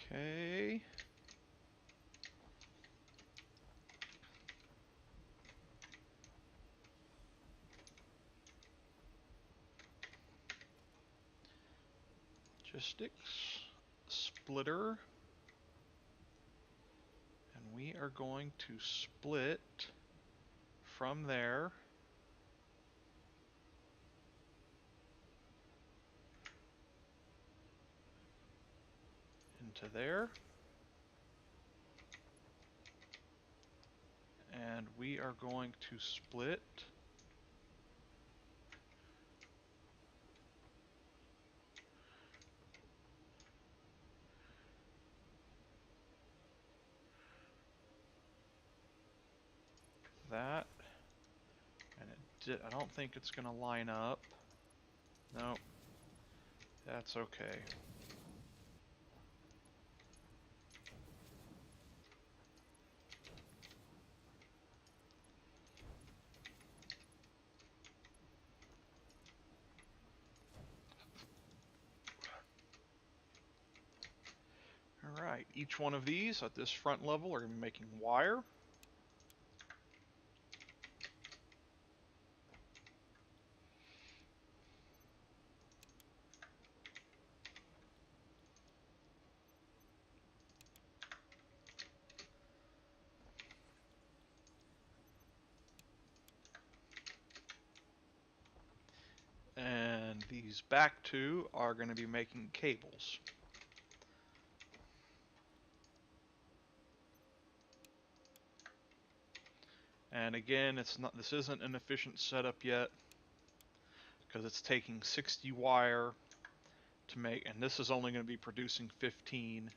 Okay. Logistics. Splitter. And we are going to split from there into there. And we are going to split that, and it I don't think it's gonna line up. No, that's okay. Alright, each one of these at this front level are going to be making wire. And these back two are going to be making cables. And again, this isn't an efficient setup yet because it's taking 60 wire to make, and this is only going to be producing 15,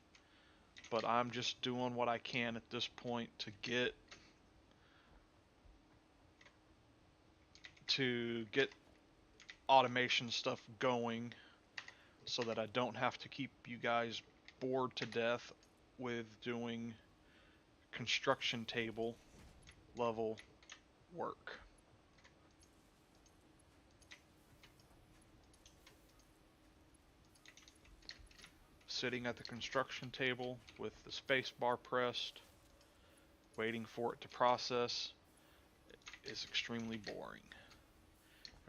but I'm just doing what I can at this point to get automation stuff going so that I don't have to keep you guys bored to death with doing construction table level work. Sitting at the construction table with the space bar pressed, waiting for it to process, is extremely boring.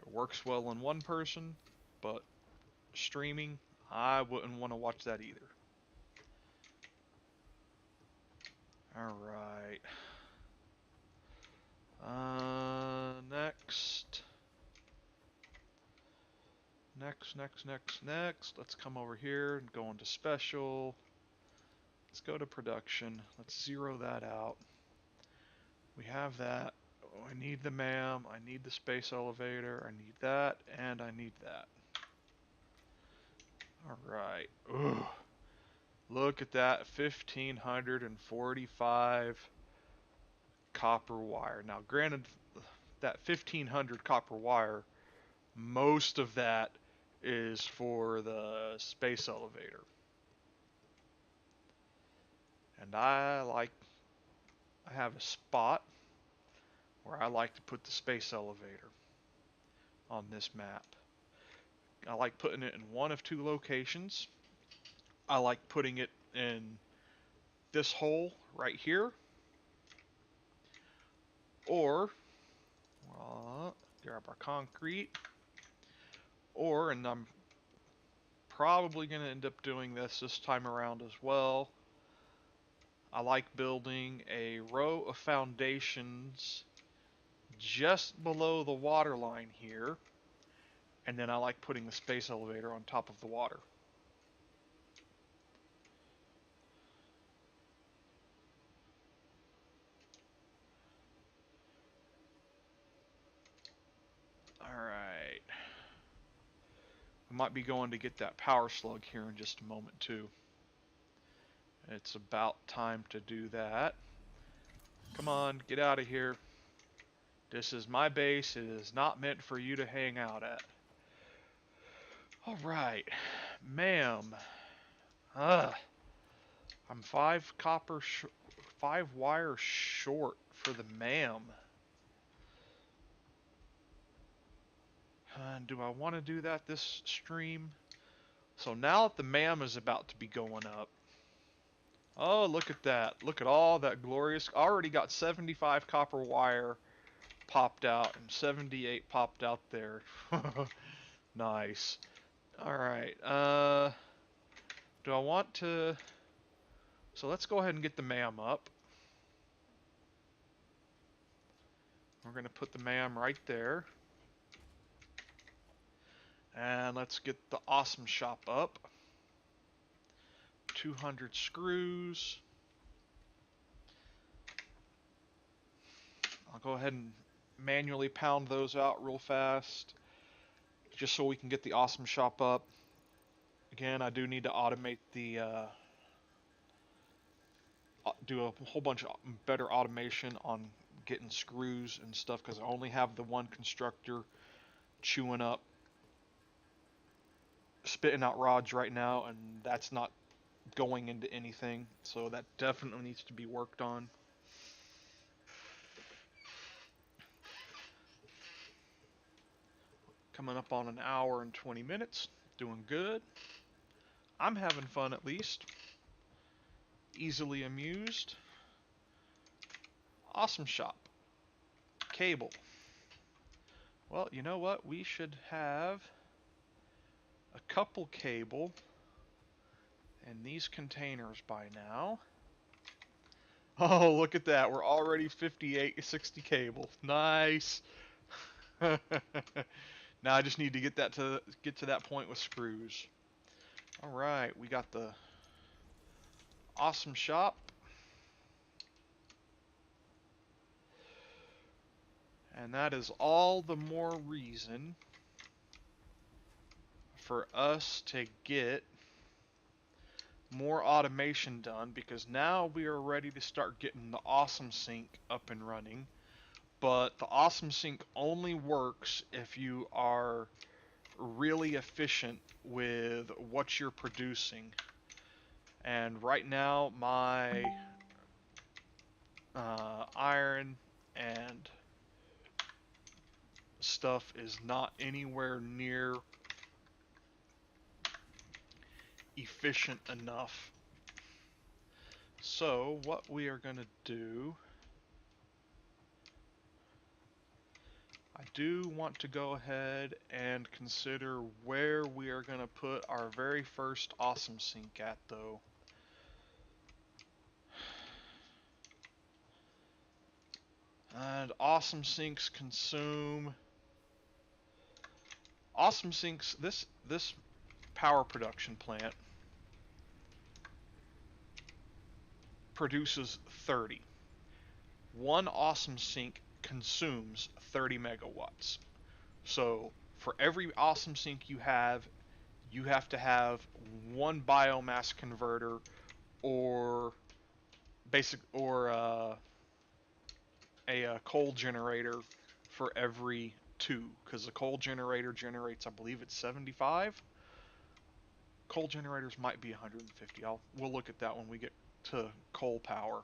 It works well in one person, but streaming, I wouldn't want to watch that either. Alright. Next. Next. Let's come over here and go into special. Let's go to production. Let's zero that out. We have that. Oh, I need the MAM. I need the space elevator. I need that. And I need that. Alright. Look at that. 1,545 copper wire. Now, granted, that 1,500 copper wire, most of that is for the space elevator. And I have a spot where I like to put the space elevator on this map. I like putting it in one of two locations. I like putting it in this hole right here, or grab our concrete, and I'm probably going to end up doing this time around as well. I like building a row of foundations just below the water line here, and then I like putting the space elevator on top of the water. Alright. I might be going to get that power slug here in just a moment too. It's about time to do that. Come on, get out of here. This is my base. It is not meant for you to hang out at. Alright. Ma'am. I'm 5 wire short for the ma'am. Do I want to do that this stream? So now that the ma'am is about to be going up. Oh, look at that. Look at all that glorious. Already got 75 copper wire popped out and 78 popped out there. Nice. Alright. Do I want to... So let's go ahead and get the ma'am up. We're going to put the ma'am right there. And let's get the awesome shop up. 200 screws. I'll go ahead and manually pound those out real fast, just so we can get the awesome shop up. Again, I do need to automate the, do a whole bunch of better automation on getting screws and stuff because I only have the one constructor chewing up, spitting out rods right now, and that's not going into anything. So that definitely needs to be worked on. Coming up on an hour and 20 minutes. Doing good. I'm having fun at least. Easily amused. Awesome shop. Cable. Well, you know what? We should have a couple cable in these containers by now. Oh, look at that. We're already 58, 60 cable. Nice. Now I just need to get to that point with screws. All right, we got the awesome shop. And that is all the more reason for us to get more automation done, because now we are ready to start getting the awesome sync up and running. But the awesome sync only works if you are really efficient with what you're producing. And right now my iron and stuff is not anywhere near efficient enough. So what we are going to do, I do want to go ahead and consider where we are going to put our very first awesome sink at, though. And awesome sinks consume awesome sinks. This power production plant produces 30. One awesome sink consumes 30 megawatts. So for every awesome sink you have to have one biomass converter or a coal generator for every two, because the coal generator generates, I believe it's 75. Coal generators might be 150. We'll look at that when we get to coal power.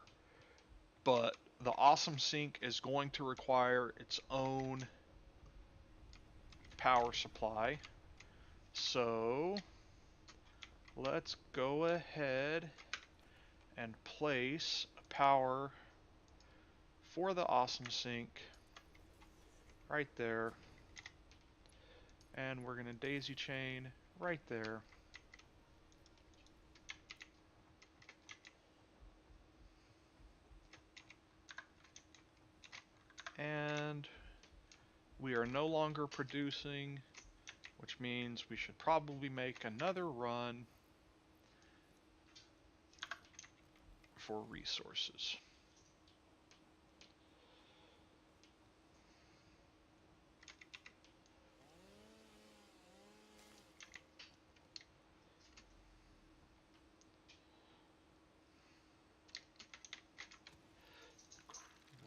But the awesome sink is going to require its own power supply. So let's go ahead and place a power for the awesome sink right there. And we're going to daisy chain right there. And we are no longer producing, which means we should probably make another run for resources.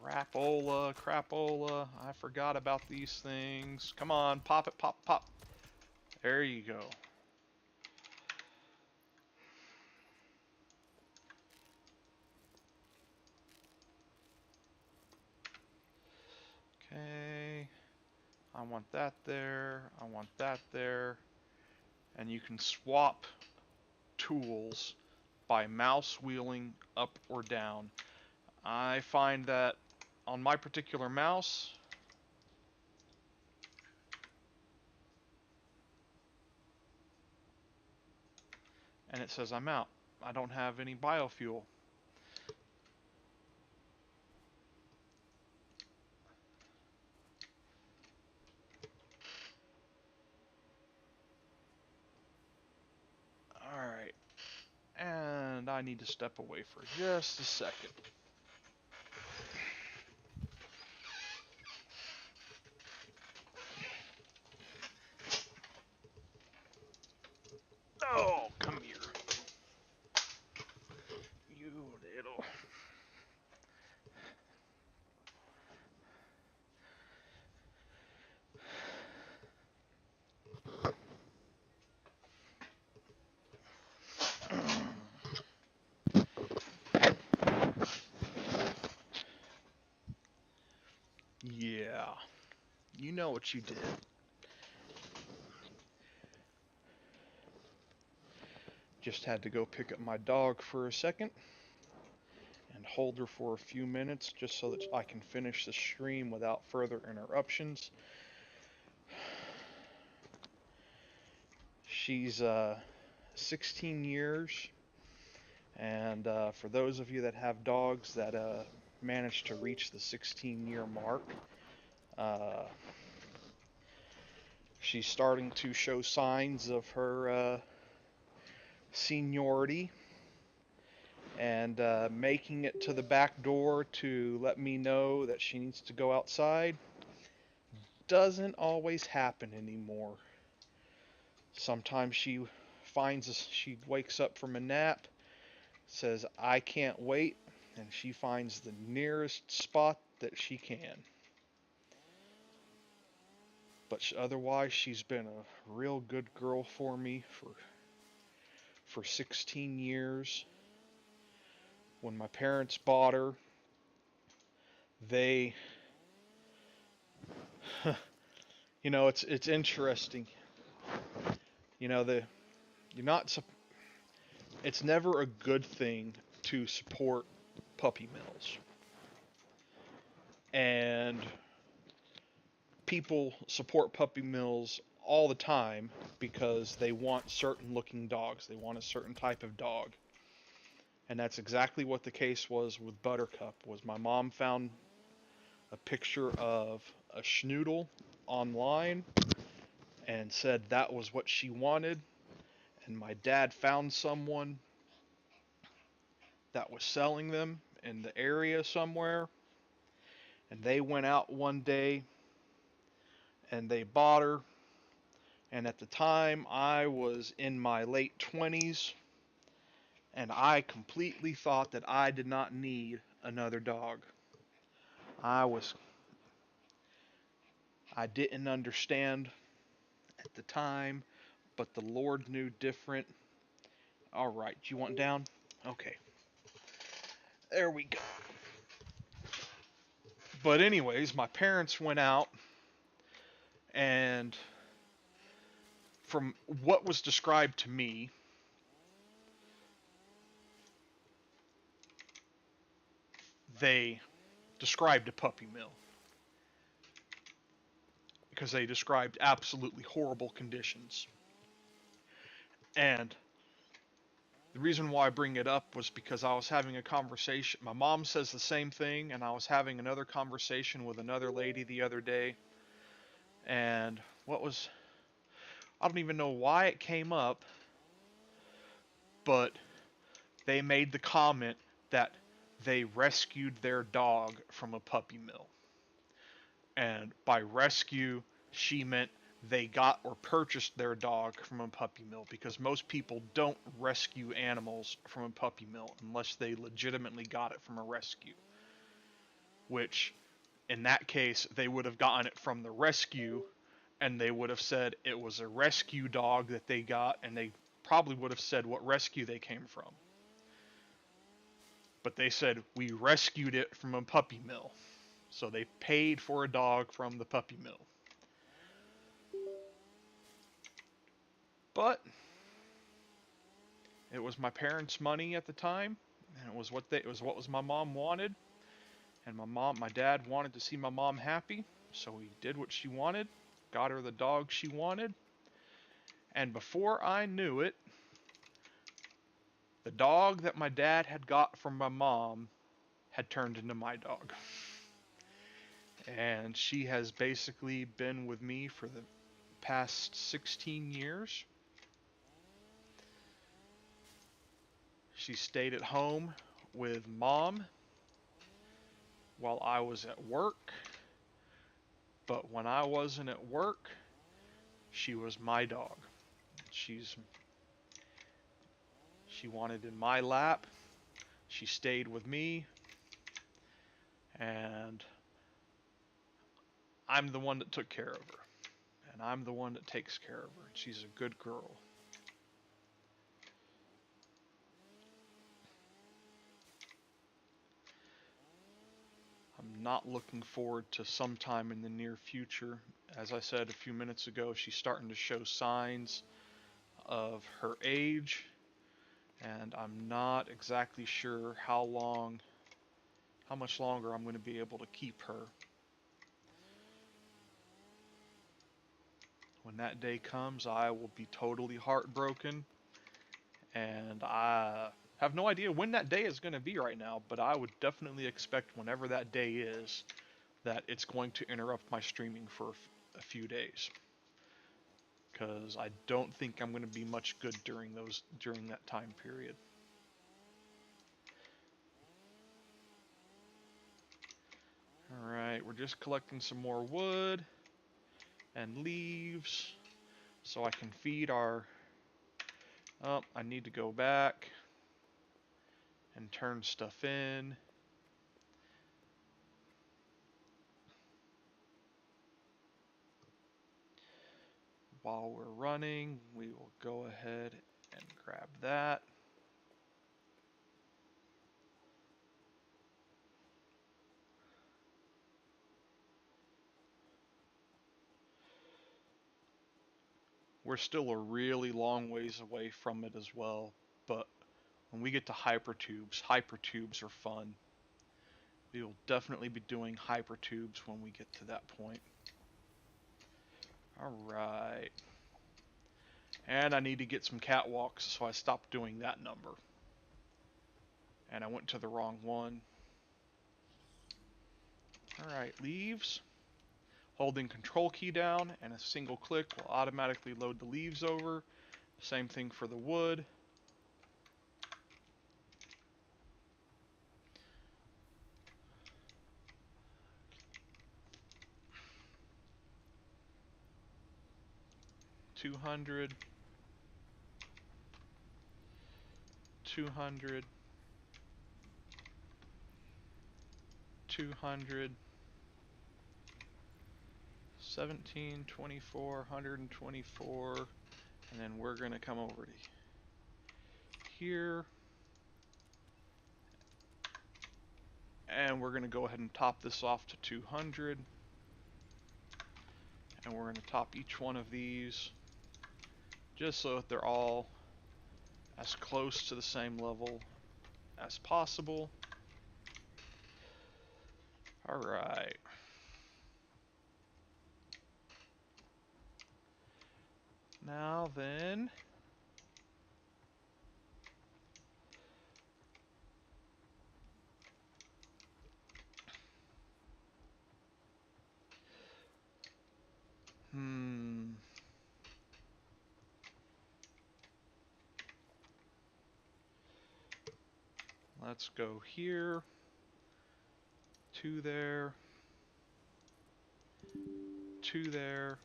Crapola, crapola, I forgot about these things. Come on, pop it, pop, pop. There you go. Okay, I want that there, I want that there. And you can swap tools by mouse wheeling up or down. I find that on my particular mouse, and it says I'm out. I don't have any biofuel. Alright, and I need to step away for just a second. Oh, come here. You little... Yeah, you know what you did. Just had to go pick up my dog for a second and hold her for a few minutes just so that I can finish the stream without further interruptions. She's 16 years, and for those of you that have dogs that manage to reach the 16-year mark, uh, she's starting to show signs of her seniority and making it to the back door to let me know that she needs to go outside doesn't always happen anymore. Sometimes she wakes up from a nap, says, I can't wait, and she finds the nearest spot that she can. But otherwise, she's been a real good girl for me for 16 years. When my parents bought her, they, it's interesting. You know, the you're not. It's never a good thing to support puppy mills, and people support puppy mills all the time because they want certain looking dogs. They want a certain type of dog. And that's exactly what the case was with Buttercup. Was my mom found a picture of a schnoodle online and said that was what she wanted, and my dad found someone that was selling them in the area somewhere, and they went out one day and they bought her. And at the time, I was in my late 20s, and I completely thought that I did not need another dog. I was I didn't understand at the time, but the Lord knew different. All right, do you want down? Okay. There we go. But anyways, my parents went out, and from what was described to me, they described a puppy mill because they described absolutely horrible conditions. And the reason why I bring it up was because I was having a conversation. My mom says the same thing, and I was having another conversation with another lady the other day. And I don't even know why it came up, but they made the comment that they rescued their dog from a puppy mill. And by rescue, she meant they got or purchased their dog from a puppy mill, because most people don't rescue animals from a puppy mill unless they legitimately got it from a rescue. Which, in that case, they would have gotten it from the rescue, and they would have said it was a rescue dog that they got, and they probably would have said what rescue they came from. But they said, we rescued it from a puppy mill. So they paid for a dog from the puppy mill. But it was my parents' money at the time, and it was what my mom wanted, and my dad wanted to see my mom happy, so he did what she wanted, got her the dog she wanted, and before I knew it, the dog that my dad had got from my mom had turned into my dog. And she has basically been with me for the past 16 years. She stayed at home with mom while I was at work, but when I wasn't at work, she was my dog. She wanted in my lap. She stayed with me, and I'm the one that took care of her, and I'm the one that takes care of her. And she's a good girl. I'm not looking forward to sometime in the near future. As I said a few minutes ago, she's starting to show signs of her age, and I'm not exactly sure how much longer I'm going to be able to keep her. When that day comes, I will be totally heartbroken, and I have no idea when that day is going to be right now, but I would definitely expect whenever that day is that it's going to interrupt my streaming for a few days, because I don't think I'm going to be much good during that time period. Alright, we're just collecting some more wood and leaves so I can feed our... Oh, I need to go back and turn stuff in. While we're running, we will go ahead and grab that. We're still a really long ways away from it as well, but when we get to hypertubes are fun. We will definitely be doing hypertubes when we get to that point. Alright. And I need to get some catwalks, so I stopped doing that number. And I went to the wrong one. Alright, leaves. Holding control key down and a single click will automatically load the leaves over. Same thing for the wood. Two hundred. 200. 200. 17, 24, 124. And then we're going to come over to here. And we're going to go ahead and top this off to 200. And we're going to top each one of these just so that they're all as close to the same level as possible. Alright. Now then, let's go here, to there, to there.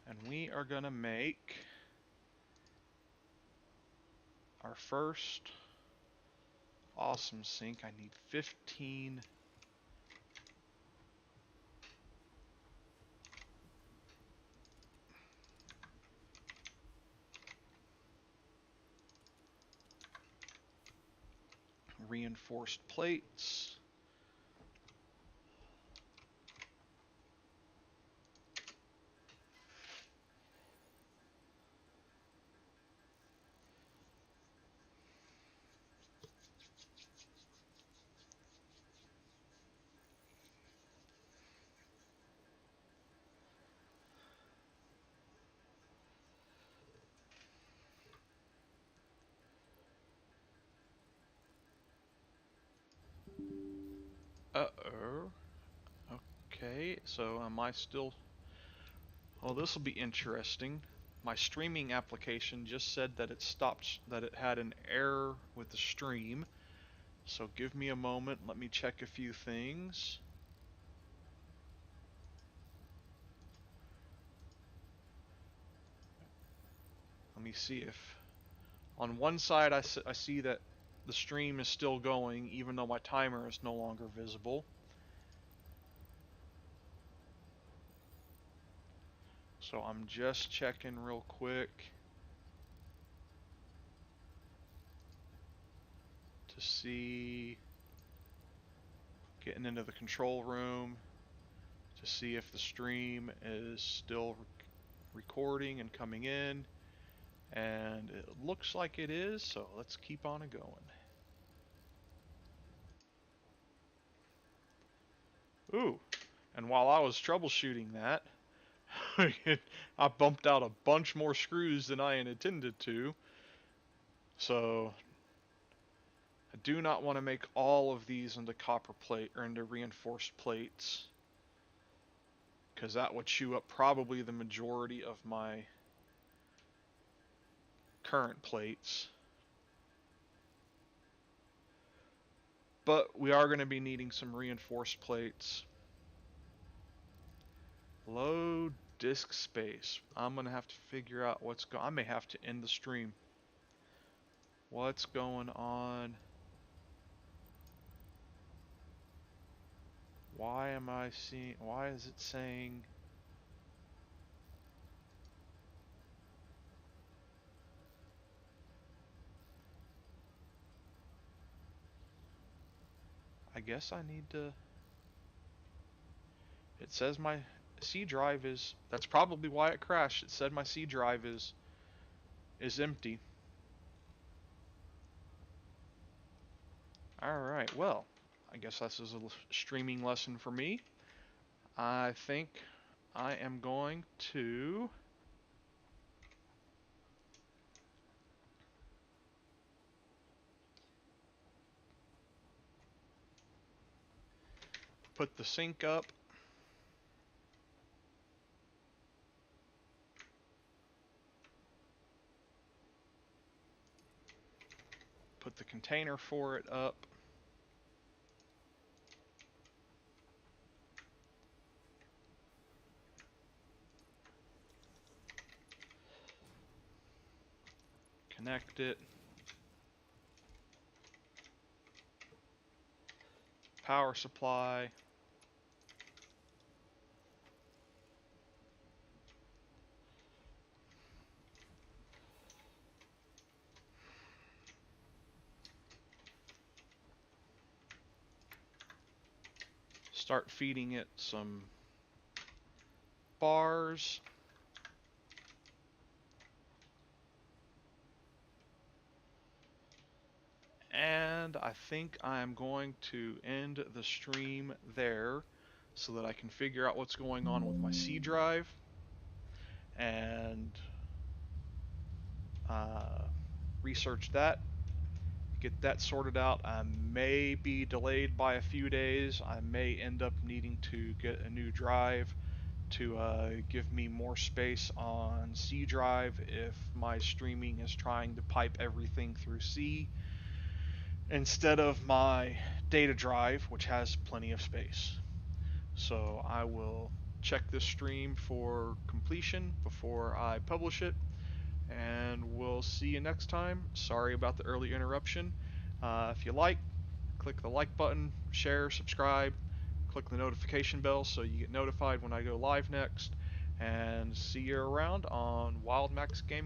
And we are going to make our first awesome sink. I need 15. Reinforced plates. Uh-oh. Okay, so am I still... Oh, this will be interesting. My streaming application just said that it stopped, that it had an error with the stream. So give me a moment, let me check a few things. Let me see if... On one side I see that the stream is still going, even though my timer is no longer visible. So I'm just checking real quick. to see, getting into the control room to see if the stream is still recording and coming in, and it looks like it is, so let's keep on it going. Ooh, and while I was troubleshooting that, I bumped out a bunch more screws than I had intended to, so I do not want to make all of these into copper plate or into reinforced plates, because that would chew up probably the majority of my current plates. But we are going to be needing some reinforced plates. Low disk space. I'm going to have to figure out what's going on. I may have to end the stream. What's going on? Why am I seeing... Why is it saying... I guess I need to... It says my C drive is... That's probably why it crashed. It said my C drive is empty. Alright, well, I guess this is a streaming lesson for me. I think I am going to put the sink up. Put the container for it up. Connect it. Power supply. Start feeding it some bars. And I think I'm going to end the stream there so that I can figure out what's going on with my C drive and research that, get that sorted out. I may be delayed by a few days. I may end up needing to get a new drive to give me more space on C drive if my streaming is trying to pipe everything through C instead of my data drive, which has plenty of space. So I will check this stream for completion before I publish it, and we'll see you next time. Sorry about the early interruption. If you like, click the like button, share, subscribe, click the notification bell so you get notified when I go live next, and see you around on Wild Max Gaming.